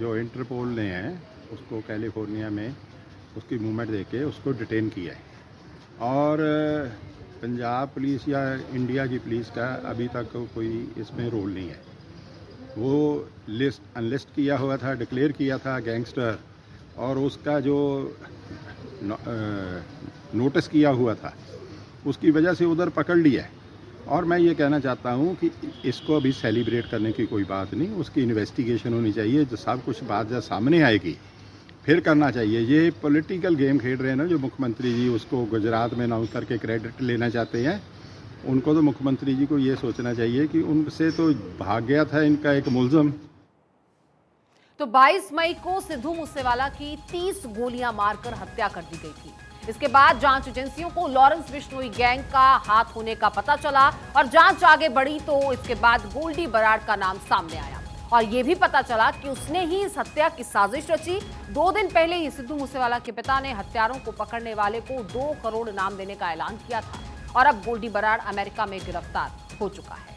जो इंटरपोल ने है उसको कैलिफोर्निया में उसकी मूवमेंट देके उसको डिटेन किया है और पंजाब पुलिस या इंडिया की पुलिस का अभी तक कोई इसमें रोल नहीं है। वो लिस्ट अनलिस्ट किया हुआ था, डिक्लेयर किया था गैंगस्टर, और उसका जो नोटिस किया हुआ था उसकी वजह से उधर पकड़ लिया है। और मैं ये कहना चाहता हूँ कि इसको अभी सेलिब्रेट करने की कोई बात नहीं, उसकी इन्वेस्टिगेशन होनी चाहिए। जो सब कुछ बात जब सामने आएगी फिर करना चाहिए। ये पॉलिटिकल गेम खेल रहे हैं ना जो मुख्यमंत्री जी, उसको गुजरात में अनाउंस करके क्रेडिट लेना चाहते हैं। उनको तो मुख्यमंत्री जी को ये सोचना चाहिए कि उनसे तो भाग गया था इनका एक मुलजम। तो 22 मई को सिद्धू मूसेवाला की 30 गोलियां मारकर हत्या कर दी गई थी। इसके बाद जांच एजेंसियों को लॉरेंस बिश्नोई गैंग का हाथ होने का पता चला और जांच आगे बढ़ी तो इसके बाद गोल्डी बराड का नाम सामने आया और यह भी पता चला कि उसने ही इस हत्या की साजिश रची। 2 दिन पहले ही सिद्धू मूसेवाला के पिता ने हत्यारों को पकड़ने वाले को 2 करोड़ इनाम देने का ऐलान किया था और अब गोल्डी बराड अमेरिका में गिरफ्तार हो चुका है।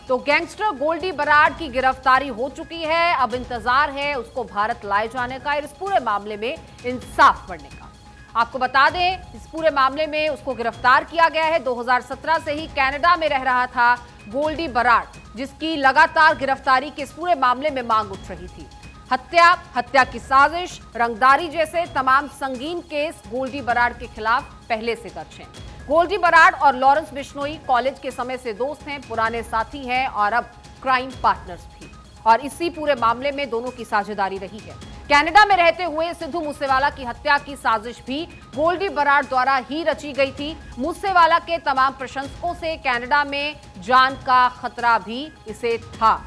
तो गैंगस्टर गोल्डी बराड़ की गिरफ्तारी हो चुकी है। अब इंतजार है उसको भारत लाए जाने का और इस पूरे मामले में इंसाफ बढ़ने का। आपको बता दें, इस पूरे मामले में उसको गिरफ्तार किया गया है। 2017 से ही कनाडा में रह रहा था गोल्डी बराड़, जिसकी लगातार गिरफ्तारी के इस पूरे मामले में मांग उठ रही थी। हत्या की साजिश, रंगदारी जैसे तमाम संगीन केस गोल्डी बराड़ के खिलाफ पहले से दर्ज हैं। गोल्डी बराड़ और लॉरेंस बिश्नोई कॉलेज के समय से दोस्त हैं, पुराने साथी हैं और अब क्राइम पार्टनर्स भी। और इसी पूरे मामले में दोनों की साझेदारी रही है। कनाडा में रहते हुए सिद्धू मूसेवाला की हत्या की साजिश भी गोल्डी बराड़ द्वारा ही रची गई थी। मूसेवाला के तमाम प्रशंसकों से कनाडा में जान का खतरा भी इसे था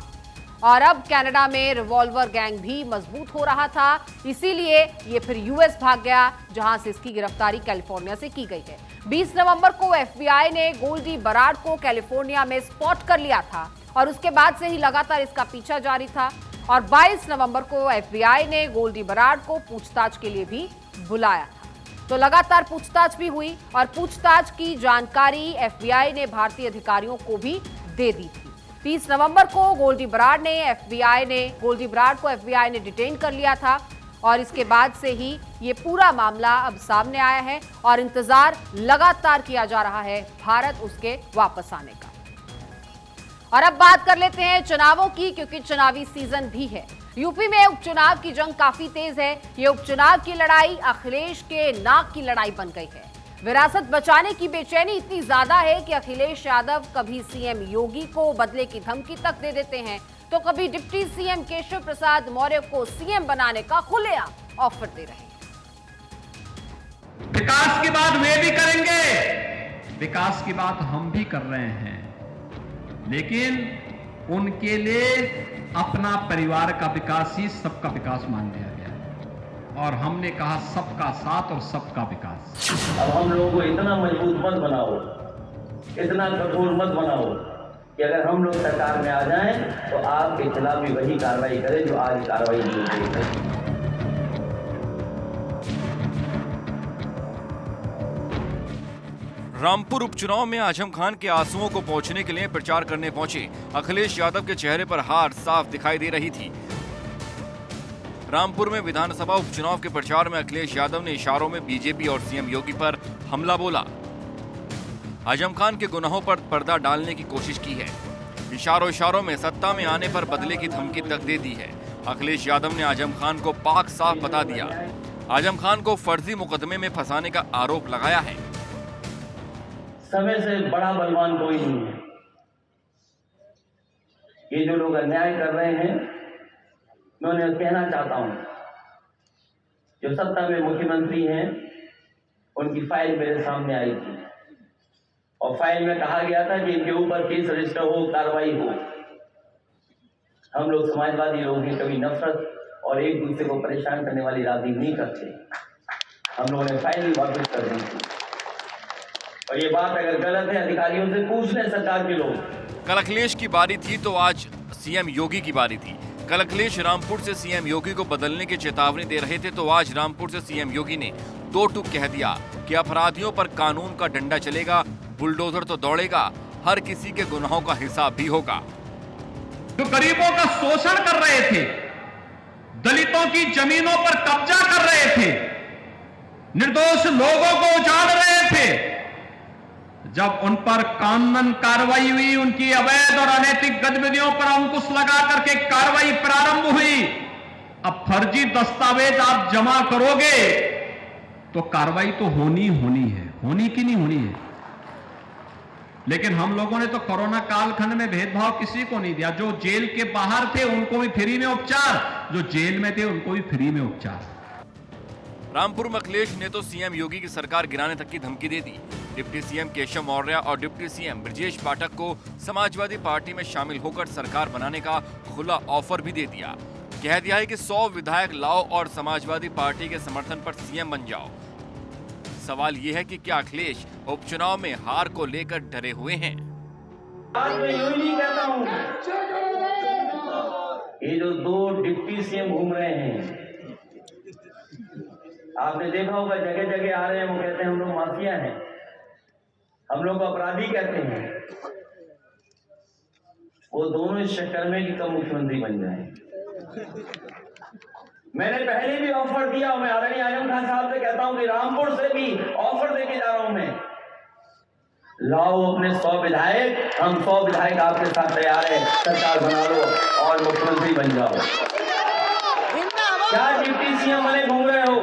और अब कनाडा में रिवॉल्वर गैंग भी मजबूत हो रहा था, इसीलिए ये फिर यूएस भाग गया, जहां से इसकी गिरफ्तारी कैलिफोर्निया से की गई है। 20 नवंबर को एफबीआई ने गोल्डी बराड़ को कैलिफोर्निया में स्पॉट कर लिया था और उसके बाद से ही लगातार इसका पीछा जारी था और 22 नवंबर को एफबीआई ने गोल्डी बराड़ को पूछताछ के लिए भी बुलाया था। तो लगातार पूछताछ भी हुई और पूछताछ की जानकारी एफबीआई ने भारतीय अधिकारियों को भी दे दी थी। 30 नवंबर को गोल्डी बराड़ को एफबीआई ने डिटेन कर लिया था और इसके बाद से ही ये पूरा मामला अब सामने आया है और इंतजार लगातार किया जा रहा है भारत उसके वापस आने का। और अब बात कर लेते हैं चुनावों की, क्योंकि चुनावी सीजन भी है। यूपी में उपचुनाव की जंग काफी तेज है। ये उपचुनाव की लड़ाई अखिलेश के नाक की लड़ाई बन गई है। विरासत बचाने की बेचैनी इतनी ज्यादा है कि अखिलेश यादव कभी सीएम योगी को बदले की धमकी तक दे देते हैं, तो कभी डिप्टी सीएम केशव प्रसाद मौर्य को सीएम बनाने का खुलेआम ऑफर दे रहे हैं। विकास की बात वे भी करेंगे, विकास की बात हम भी कर रहे हैं, लेकिन उनके लिए अपना परिवार का विकास ही सबका विकास मान लिया गया और हमने कहा सबका साथ और सबका विकास। अब हम लोगों को इतना मजबूत मत बनाओ, इतना कठोर मत बनाओ कि अगर हम लोग सरकार में आ जाएं तो आपके खिलाफ भी वही कार्रवाई करें जो आज कार्रवाई की गई है। रामपुर उपचुनाव में आजम खान के आंसुओं को पोंछने के लिए प्रचार करने पहुंचे अखिलेश यादव के चेहरे पर हार साफ दिखाई दे रही थी। रामपुर में विधानसभा उपचुनाव के प्रचार में अखिलेश यादव ने इशारों में बीजेपी और सीएम योगी पर हमला बोला। आजम खान के गुनाहों पर पर्दा डालने की कोशिश की है। इशारों में सत्ता में आने पर बदले की धमकी तक दे दी है। अखिलेश यादव ने आजम खान को पाक साफ बता दिया। आजम खान को फर्जी मुकदमे में फंसाने का आरोप लगाया है। समय से बड़ा बलवान कोई नहीं है। ये जो लोग अन्याय कर रहे हैं, मैं उन्हें कहना चाहता हूं, जो सत्ता में मुख्यमंत्री हैं, उनकी फाइल मेरे सामने आई थी और फाइल में कहा गया था कि इनके ऊपर केस रजिस्टर हो, कार्रवाई हो। हम लोग समाजवादी लोग हैं, कभी नफरत और एक दूसरे को परेशान करने वाली राजनीति नहीं करते। हम लोगों ने फाइल भी वापस कर दी थी और ये बात अगर गलत है अधिकारियों से पूछ लें सरकार के लोग। कल अखिलेश की बारी थी तो आज सीएम योगी की बारी थी। कल अखिलेश रामपुर से सीएम योगी को बदलने की चेतावनी दे रहे थे तो आज रामपुर से सीएम योगी ने दो टूक कह दिया कि अपराधियों पर कानून का डंडा चलेगा, बुलडोजर तो दौड़ेगा, हर किसी के गुनाहों का हिसाब भी होगा। जो गरीबों का शोषण कर रहे थे, दलितों की जमीनों पर कब्जा कर रहे थे, निर्दोष लोगों को उजाड़ रहे थे, जब उन पर कानूनन कार्रवाई हुई, उनकी अवैध और अनैतिक गतिविधियों पर अंकुश लगा करके कार्रवाई प्रारंभ हुई। अब फर्जी दस्तावेज आप जमा करोगे तो कार्रवाई तो होनी है, होनी की नहीं होनी है। लेकिन हम लोगों ने तो कोरोना कालखंड में भेदभाव किसी को नहीं दिया। जो जेल के बाहर थे उनको भी फ्री में उपचार, जो जेल में थे उनको भी फ्री में उपचार। रामपुर में अखिलेश ने तो सीएम योगी की सरकार गिराने तक की धमकी दे दी। डिप्टी सीएम केशव मौर्य और डिप्टी सीएम ब्रजेश पाठक को समाजवादी पार्टी में शामिल होकर सरकार बनाने का खुला ऑफर भी दे दिया। कह दिया है कि 100 विधायक लाओ और समाजवादी पार्टी के समर्थन पर सीएम बन जाओ। सवाल ये है कि क्या अखिलेश उपचुनाव में हार को लेकर डरे हुए हैं? आज मैं यूं ही नहीं कहता हूं, ये जो दो डिप्टी सीएम घूम रहे हैं, आपने देखा होगा जगह जगह आ रहे हैं, वो कहते हैं हम लोग माफिया हैं, हम लोग अपराधी कहते हैं। वो दोनों इस चक्कर में कि कब मुख्यमंत्री बन जाए। मैंने पहले भी ऑफर दिया, मैं आदरणीय आजम खान साहब से कहता हूं कि रामपुर से भी ऑफर देके जा रहा हूं मैं, लाओ अपने 100 विधायक, हम 100 विधायक आपके साथ तैयार है, सरकार बना लो और मुख्यमंत्री बन जाओ। क्या डिप्टी सीएम बने घूम रहे हो?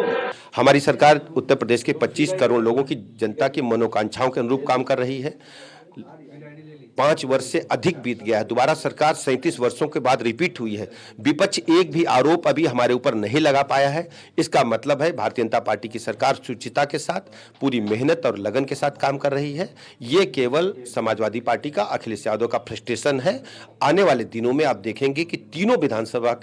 हमारी सरकार उत्तर प्रदेश के 25 करोड़ लोगों की जनता की मनोकांक्षाओं के अनुरूप काम कर रही है। 5 वर्ष से अधिक बीत गया है, दोबारा सरकार 37 वर्षों के बाद रिपीट हुई है। विपक्ष एक भी आरोप अभी हमारे ऊपर नहीं लगा पाया है। इसका मतलब है भारतीय जनता पार्टी की सरकार शुचिता के साथ, पूरी मेहनत और लगन के साथ काम कर रही है। ये केवल समाजवादी पार्टी का, अखिलेश यादव का फ्रस्ट्रेशन है। आने वाले दिनों में आप देखेंगे कि तीनों विधानसभा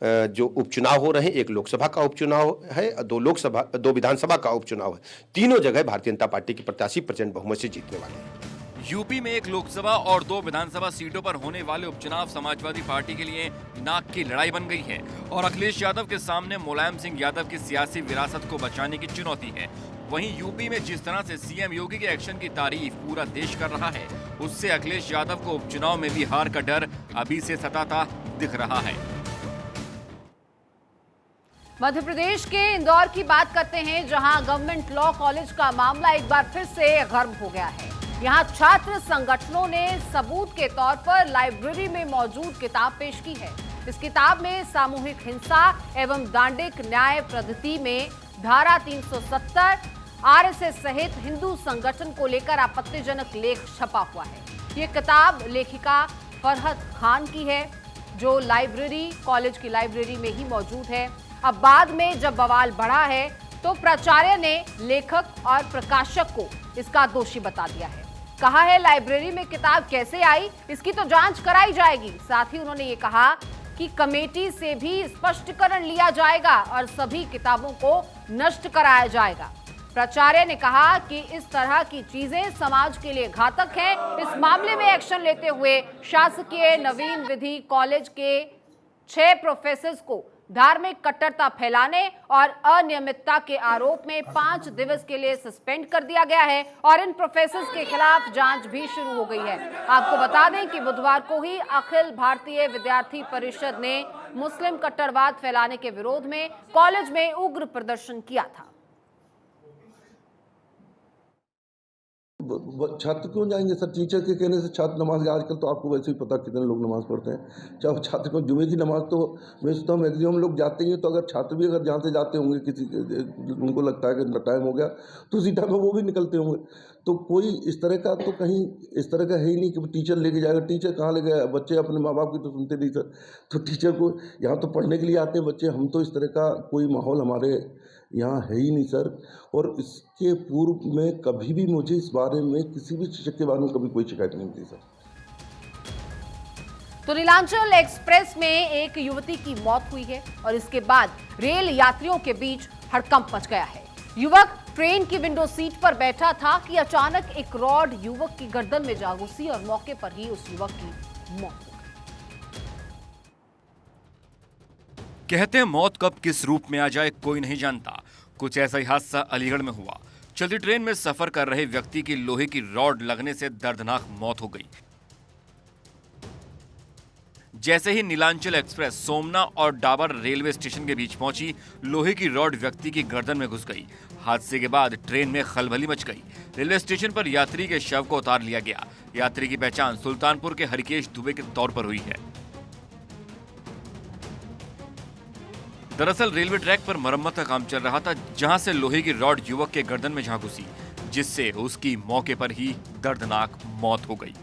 जो उपचुनाव हो रहे हैं, एक लोकसभा का उपचुनाव है, 2 विधानसभा का उपचुनाव है, तीनों जगह भारतीय जनता पार्टी के प्रत्याशी प्रचंड बहुमत से जीतने वाले हैं। यूपी में एक लोकसभा और 2 विधानसभा सीटों पर होने वाले उपचुनाव समाजवादी पार्टी के लिए नाक की लड़ाई बन गई है और अखिलेश यादव के सामने मुलायम सिंह यादव की सियासी विरासत को बचाने की चुनौती है। वहीं यूपी में जिस तरह से सीएम योगी के एक्शन की तारीफ पूरा देश कर रहा है, उससे अखिलेश यादव को उपचुनाव में भी हार का डर अभी से सताता दिख रहा है। मध्य प्रदेश के इंदौर की बात करते हैं, जहां गवर्नमेंट लॉ कॉलेज का मामला एक बार फिर से गर्म हो गया है। यहां छात्र संगठनों ने सबूत के तौर पर लाइब्रेरी में मौजूद किताब पेश की है। इस किताब में सामूहिक हिंसा एवं दांडिक न्याय पद्धति में धारा 370, आरएसएस सहित हिंदू संगठन को लेकर आपत्तिजनक लेख छपा हुआ है। ये किताब लेखिका फरहत खान की है, जो लाइब्रेरी, कॉलेज की लाइब्रेरी में ही मौजूद है। अब बाद में जब बवाल बढ़ा है तो प्राचार्य ने लेखक और प्रकाशक को इसका दोषी बता दिया है। कहा है लाइब्रेरी में किताब कैसे आई, इसकी तो जांच कराई जाएगी। साथ ही उन्होंने ये कहा कि कमेटी से भी स्पष्टीकरण लिया जाएगा और सभी किताबों को नष्ट कराया जाएगा। प्राचार्य ने कहा कि इस तरह की चीजें समाज के लिए घातक हैं। इस मामले में एक्शन लेते हुए शासकीय नवीन विधि कॉलेज के 6 प्रोफेसर्स को धार्मिक कट्टरता फैलाने और अनियमितता के आरोप में 5 दिवस के लिए सस्पेंड कर दिया गया है और इन प्रोफेसर्स के खिलाफ जांच भी शुरू हो गई है। आपको बता दें कि बुधवार को ही अखिल भारतीय विद्यार्थी परिषद ने मुस्लिम कट्टरवाद फैलाने के विरोध में कॉलेज में उग्र प्रदर्शन किया था। छात्र क्यों जाएंगे सर? टीचर के कहने से छात्र नमाज गए। आजकल तो आपको वैसे ही पता कितने लोग नमाज पढ़ते हैं। चाहे छात्र को जुमे की नमाज तो मैं सोचता हूँ मैक्सिमम लोग जाते ही हैं, तो अगर छात्र भी अगर जहाँ से जाते होंगे, किसी उनको लगता है कि टाइम हो गया तो उसी टाइम में वो भी निकलते होंगे। तो कोई इस तरह का तो कहीं इस तरह का है ही नहीं कि टीचर लेके जाएगा। टीचर कहाँ ले गया? बच्चे अपने माँ बाप की तो सुनते नहीं सर। तो टीचर को यहाँ तो पढ़ने के लिए आते हैं बच्चे। हम तो इस तरह का कोई माहौल हमारे यहाँ है ही नहीं सर। और इसके पूर्व में कभी भी मुझे इस बारे में किसी भी शिक्षक के बारे में कभी कोई शिकायत नहीं मिली सर। तो नीलांचल एक्सप्रेस में एक युवती की मौत हुई है और इसके बाद रेल यात्रियों के बीच हड़कंप मच गया है। युवक ट्रेन की विंडो सीट पर बैठा था कि अचानक एक रॉड युवक की गर्दन में जा घुसी और मौके पर ही उस युवक की मौत हो गई। कहते हैं मौत कब किस रूप में आ जाए कोई नहीं जानता। कुछ ऐसा ही हादसा अलीगढ़ में हुआ। चलती ट्रेन में सफर कर रहे व्यक्ति की लोहे की रॉड लगने से दर्दनाक मौत हो गई। जैसे ही नीलांचल एक्सप्रेस सोमना और डाबर रेलवे स्टेशन के बीच पहुंची, लोहे की रॉड व्यक्ति की गर्दन में घुस गई। हादसे के बाद ट्रेन में खलबली मच गई। रेलवे स्टेशन पर यात्री के शव को उतार लिया गया। यात्री की पहचान सुल्तानपुर के हरिकेश दुबे के तौर पर हुई है। दरअसल रेलवे ट्रैक पर मरम्मत का काम चल रहा था, जहां से लोहे की रॉड युवक के गर्दन में जा घुसी, जिससे उसकी मौके पर ही दर्दनाक मौत हो गई।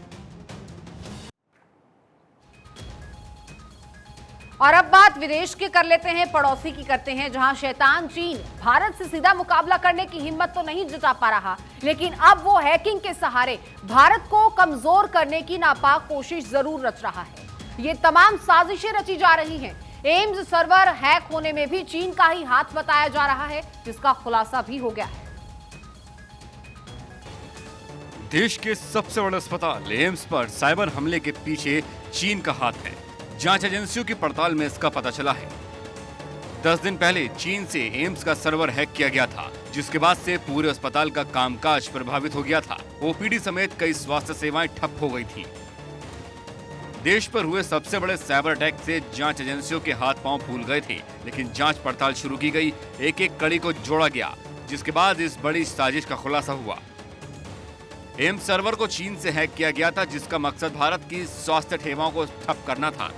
और अब बात विदेश की कर लेते हैं, पड़ोसी की करते हैं, जहां शैतान चीन भारत से सीधा मुकाबला करने की हिम्मत तो नहीं जुटा पा रहा, लेकिन अब वो हैकिंग के सहारे भारत को कमजोर करने की नापाक कोशिश जरूर रच रहा है। ये तमाम साजिशें रची जा रही हैं। एम्स सर्वर हैक होने में भी चीन का ही हाथ बताया जा रहा है, जिसका खुलासा भी हो गया है। देश के सबसे बड़े अस्पताल एम्स पर साइबर हमले के पीछे चीन का हाथ है। जांच एजेंसियों की पड़ताल में इसका पता चला है। 10 दिन पहले चीन से एम्स का सर्वर हैक किया गया था, जिसके बाद से पूरे अस्पताल का कामकाज प्रभावित हो गया था। ओपीडी समेत कई स्वास्थ्य सेवाएं ठप हो गई थी। देश पर हुए सबसे बड़े साइबर अटैक से जांच एजेंसियों के हाथ पांव फूल गए थे, लेकिन जांच पड़ताल शुरू की गई, एक एक कड़ी को जोड़ा गया, जिसके बाद इस बड़ी साजिश का खुलासा हुआ। एम्स सर्वर को चीन से हैक किया गया था, जिसका मकसद भारत की स्वास्थ्य सेवाओं को ठप करना था।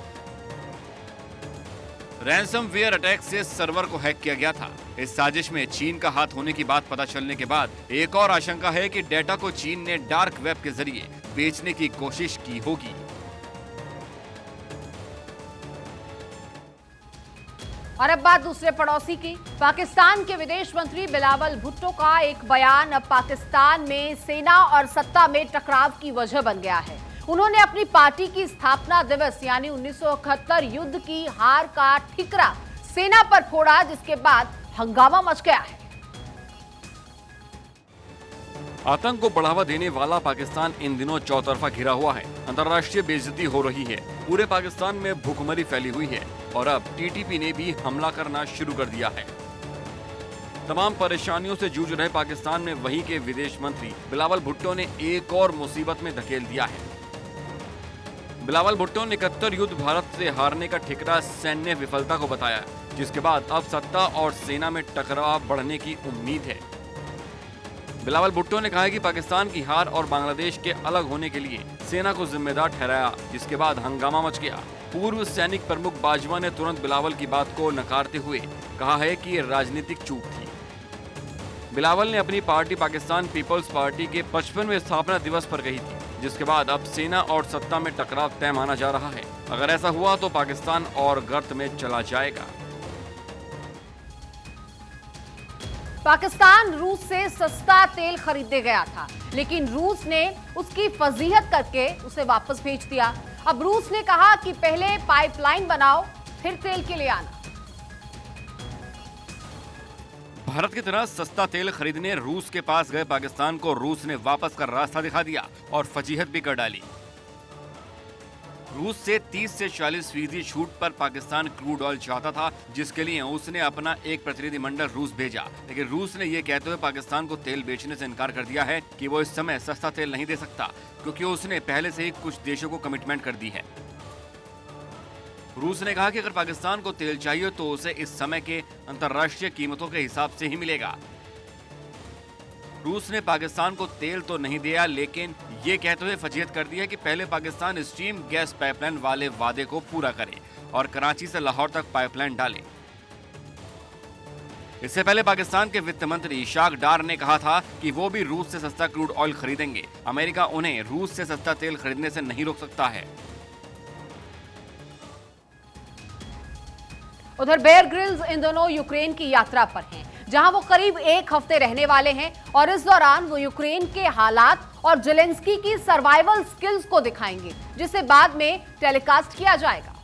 रैंसमवेयर अटैक से सर्वर को हैक किया गया था। इस साजिश में चीन का हाथ होने की बात पता चलने के बाद एक और आशंका है कि डेटा को चीन ने डार्क वेब के जरिए बेचने की कोशिश की होगी। और अब बात दूसरे पड़ोसी की। पाकिस्तान के विदेश मंत्री बिलावल भुट्टो का एक बयान अब पाकिस्तान में सेना और सत्ता में टकराव की वजह बन गया है। उन्होंने अपनी पार्टी की स्थापना दिवस यानी 1971 युद्ध की हार का ठिकरा सेना पर फोड़ा, जिसके बाद हंगामा मच गया है। आतंक को बढ़ावा देने वाला पाकिस्तान इन दिनों चौतरफा घिरा हुआ है। अंतर्राष्ट्रीय बेइज्जती हो रही है, पूरे पाकिस्तान में भूखमरी फैली हुई है और अब टीटीपी ने भी हमला करना शुरू कर दिया है। तमाम परेशानियों से जूझ रहे पाकिस्तान में वहीं के विदेश मंत्री बिलावल भुट्टो ने एक और मुसीबत में धकेल दिया है। बिलावल भुट्टो ने 71 युद्ध भारत से हारने का ठिकरा सैन्य विफलता को बताया, जिसके बाद अब सत्ता और सेना में टकराव बढ़ने की उम्मीद है। बिलावल भुट्टो ने कहा है कि पाकिस्तान की हार और बांग्लादेश के अलग होने के लिए सेना को जिम्मेदार ठहराया, जिसके बाद हंगामा मच गया। पूर्व सैनिक प्रमुख बाजवा ने तुरंत बिलावल की बात को नकारते हुए कहा है कि ये राजनीतिक चूक थी। बिलावल ने अपनी पार्टी पाकिस्तान पीपल्स पार्टी के 55वें स्थापना दिवस पर कही थी, जिसके बाद अब सेना और सत्ता में टकराव तय माना जा रहा है। अगर ऐसा हुआ तो पाकिस्तान और गर्त में चला जाएगा। पाकिस्तान रूस से सस्ता तेल खरीदने गया था, लेकिन रूस ने उसकी फजीहत करके उसे वापस भेज दिया। अब रूस ने कहा कि पहले पाइपलाइन बनाओ, फिर तेल के लिए आना। भारत की तरह सस्ता तेल खरीदने रूस के पास गए पाकिस्तान को रूस ने वापस का रास्ता दिखा दिया और फजीहत भी कर डाली। रूस से 30 से 40% छूट पर पाकिस्तान क्रूड ऑयल चाहता था, जिसके लिए उसने अपना एक प्रतिनिधिमंडल रूस भेजा, लेकिन रूस ने यह कहते हुए पाकिस्तान को तेल बेचने से इनकार कर दिया है कि वो इस समय सस्ता तेल नहीं दे सकता, क्योंकि उसने पहले से ही कुछ देशों को कमिटमेंट कर दी है। रूस ने कहा कि अगर पाकिस्तान को तेल चाहिए तो उसे इस समय के अंतर्राष्ट्रीय कीमतों के हिसाब से ही मिलेगा। रूस ने पाकिस्तान को तेल तो नहीं दिया, लेकिन ये कहते हुए फजीहत कर दी है कि पहले पाकिस्तान स्ट्रीम गैस पाइपलाइन वाले वादे को पूरा करे और कराची से लाहौर तक पाइपलाइन डाले। इससे पहले पाकिस्तान के वित्त मंत्री इशाक डार ने कहा था कि वो भी रूस से सस्ता क्रूड ऑयल खरीदेंगे। अमेरिका उन्हें रूस से सस्ता तेल खरीदने से नहीं रोक सकता है। उधर बेयर ग्रिल्स इन दोनों यूक्रेन की यात्रा पर हैं, जहां वो करीब एक हफ्ते रहने वाले हैं और इस दौरान वो यूक्रेन के हालात और जेलेंस्की की सर्वाइवल स्किल्स को दिखाएंगे, जिसे बाद में टेलीकास्ट किया जाएगा।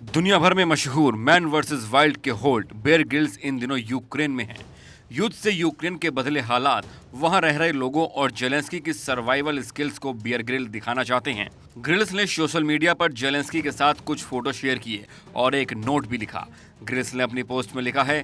दुनिया भर में मशहूर मैन वर्सेस वाइल्ड के होल्ड बेयर ग्रिल्स इन दिनों यूक्रेन में हैं। युद्ध से यूक्रेन के बदले हालात, वहां रह रहे लोगों और जेलेंस्की की सर्वाइवल स्किल्स को बेयर ग्रिल दिखाना चाहते हैं। ग्रिल्स ने सोशल मीडिया पर जेलेंस्की के साथ कुछ फोटो शेयर किए और एक नोट भी लिखा। ग्रिल्स ने अपनी पोस्ट में लिखा है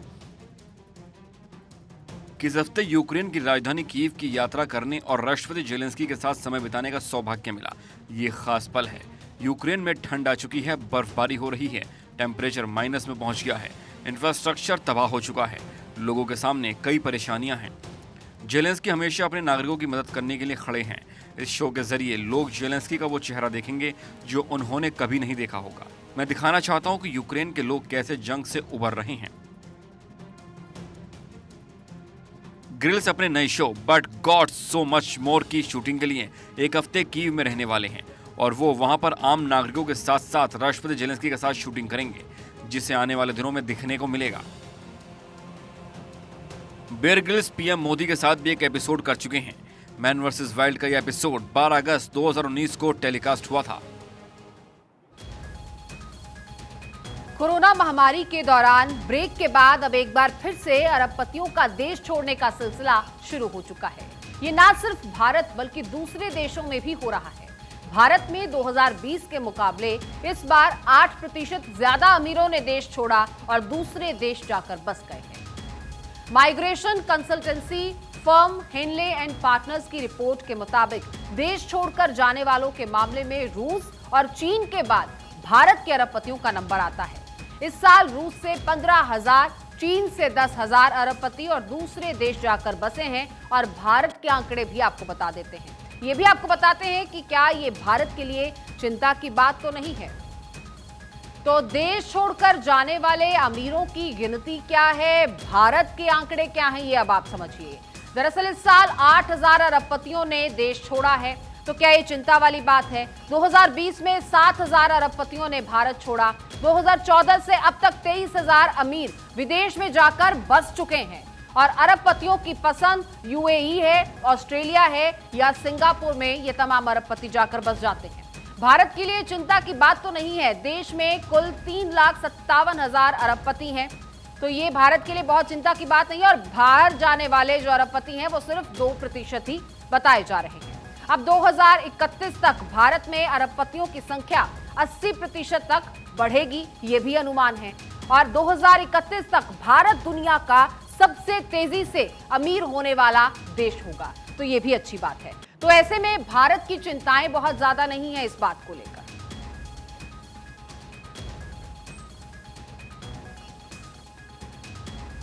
कि इस हफ्ते यूक्रेन की राजधानी कीव की यात्रा करने और राष्ट्रपति जेलेंस्की के साथ समय बिताने का सौभाग्य मिला। ये खास पल है। यूक्रेन में ठंड आ चुकी है, बर्फबारी हो रही है, टेम्परेचर माइनस में पहुंच गया है, इंफ्रास्ट्रक्चर तबाह हो चुका है, लोगों के सामने कई परेशानियां हैं। जेलेंस्की हमेशा अपने नागरिकों की मदद करने के लिए खड़े हैं। इस शो के जरिए लोग जेलेंस्की का वो चेहरा देखेंगे जो उन्होंने कभी नहीं देखा होगा। मैं दिखाना चाहता हूं कि यूक्रेन के लोग कैसे जंग से उबर रहे हैं। ग्रिल्स अपने नए show but got so much more की शूटिंग के लिए एक हफ्ते कीव में रहने वाले हैं और वो वहां पर आम नागरिकों के साथ साथ राष्ट्रपति जेलेंस्की के साथ शूटिंग करेंगे, जिसे आने वाले दिनों में दिखने को मिलेगा। बेयर ग्रिल्स पीएम मोदी के साथ भी एक एपिसोड कर चुके हैं। मैन वर्सेस वाइल्ड का यह एपिसोड 12 अगस्त 2019 को टेलीकास्ट हुआ था। कोरोना महामारी के दौरान ब्रेक के बाद अब एक बार फिर से अरबपतियों का देश छोड़ने का सिलसिला शुरू हो चुका है। ये न सिर्फ भारत बल्कि दूसरे देशों में भी हो रहा है। भारत में 2020 के मुकाबले इस बार 8% ज्यादा अमीरों ने देश छोड़ा और दूसरे देश जाकर बस गए हैं। Migration consultancy firm Henley and Partners की रिपोर्ट के मुताबिक देश छोड़कर जाने वालों के मामले में रूस और चीन के बाद भारत के अरबपतियों का नंबर आता है। इस साल रूस से 15,000, चीन से 10,000 अरबपति और दूसरे देश जाकर बसे हैं। और भारत के आंकड़े भी आपको बता देते हैं, ये भी आपको बताते हैं कि क्या ये भारत के लिए चिंता की बात तो नहीं है। तो देश छोड़कर जाने वाले अमीरों की गिनती क्या है, भारत के आंकड़े क्या हैं, ये अब आप समझिए। दरअसल इस साल 8,000 अरबपतियों ने देश छोड़ा है। तो क्या ये चिंता वाली बात है? 2020 में 7,000 अरबपतियों ने भारत छोड़ा। 2014 से अब तक 23,000 अमीर विदेश में जाकर बस चुके हैं। और अरबपतियों की पसंद यूएई है, ऑस्ट्रेलिया है या सिंगापुर में ये तमाम अरबपति जाकर बस जाते हैं। भारत के लिए चिंता की बात तो नहीं है। देश में कुल 3,57,000 अरबपति हैं, तो ये भारत के लिए बहुत चिंता की बात नहीं है। और बाहर जाने वाले जो अरबपति हैं वो सिर्फ 2% ही बताए जा रहे हैं। अब 2031 तक भारत में अरबपतियों की संख्या 80% तक बढ़ेगी, ये भी अनुमान है। और 2031 तक भारत दुनिया का सबसे तेजी से अमीर होने वाला देश होगा, तो ये भी अच्छी बात है। तो ऐसे में भारत की चिंताएं बहुत ज्यादा नहीं है इस बात को लेकर।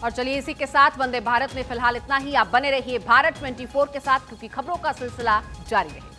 और चलिए इसी के साथ वंदे भारत में फिलहाल इतना ही। आप बने रहिए भारत 24 के साथ, क्योंकि खबरों का सिलसिला जारी रहेगा।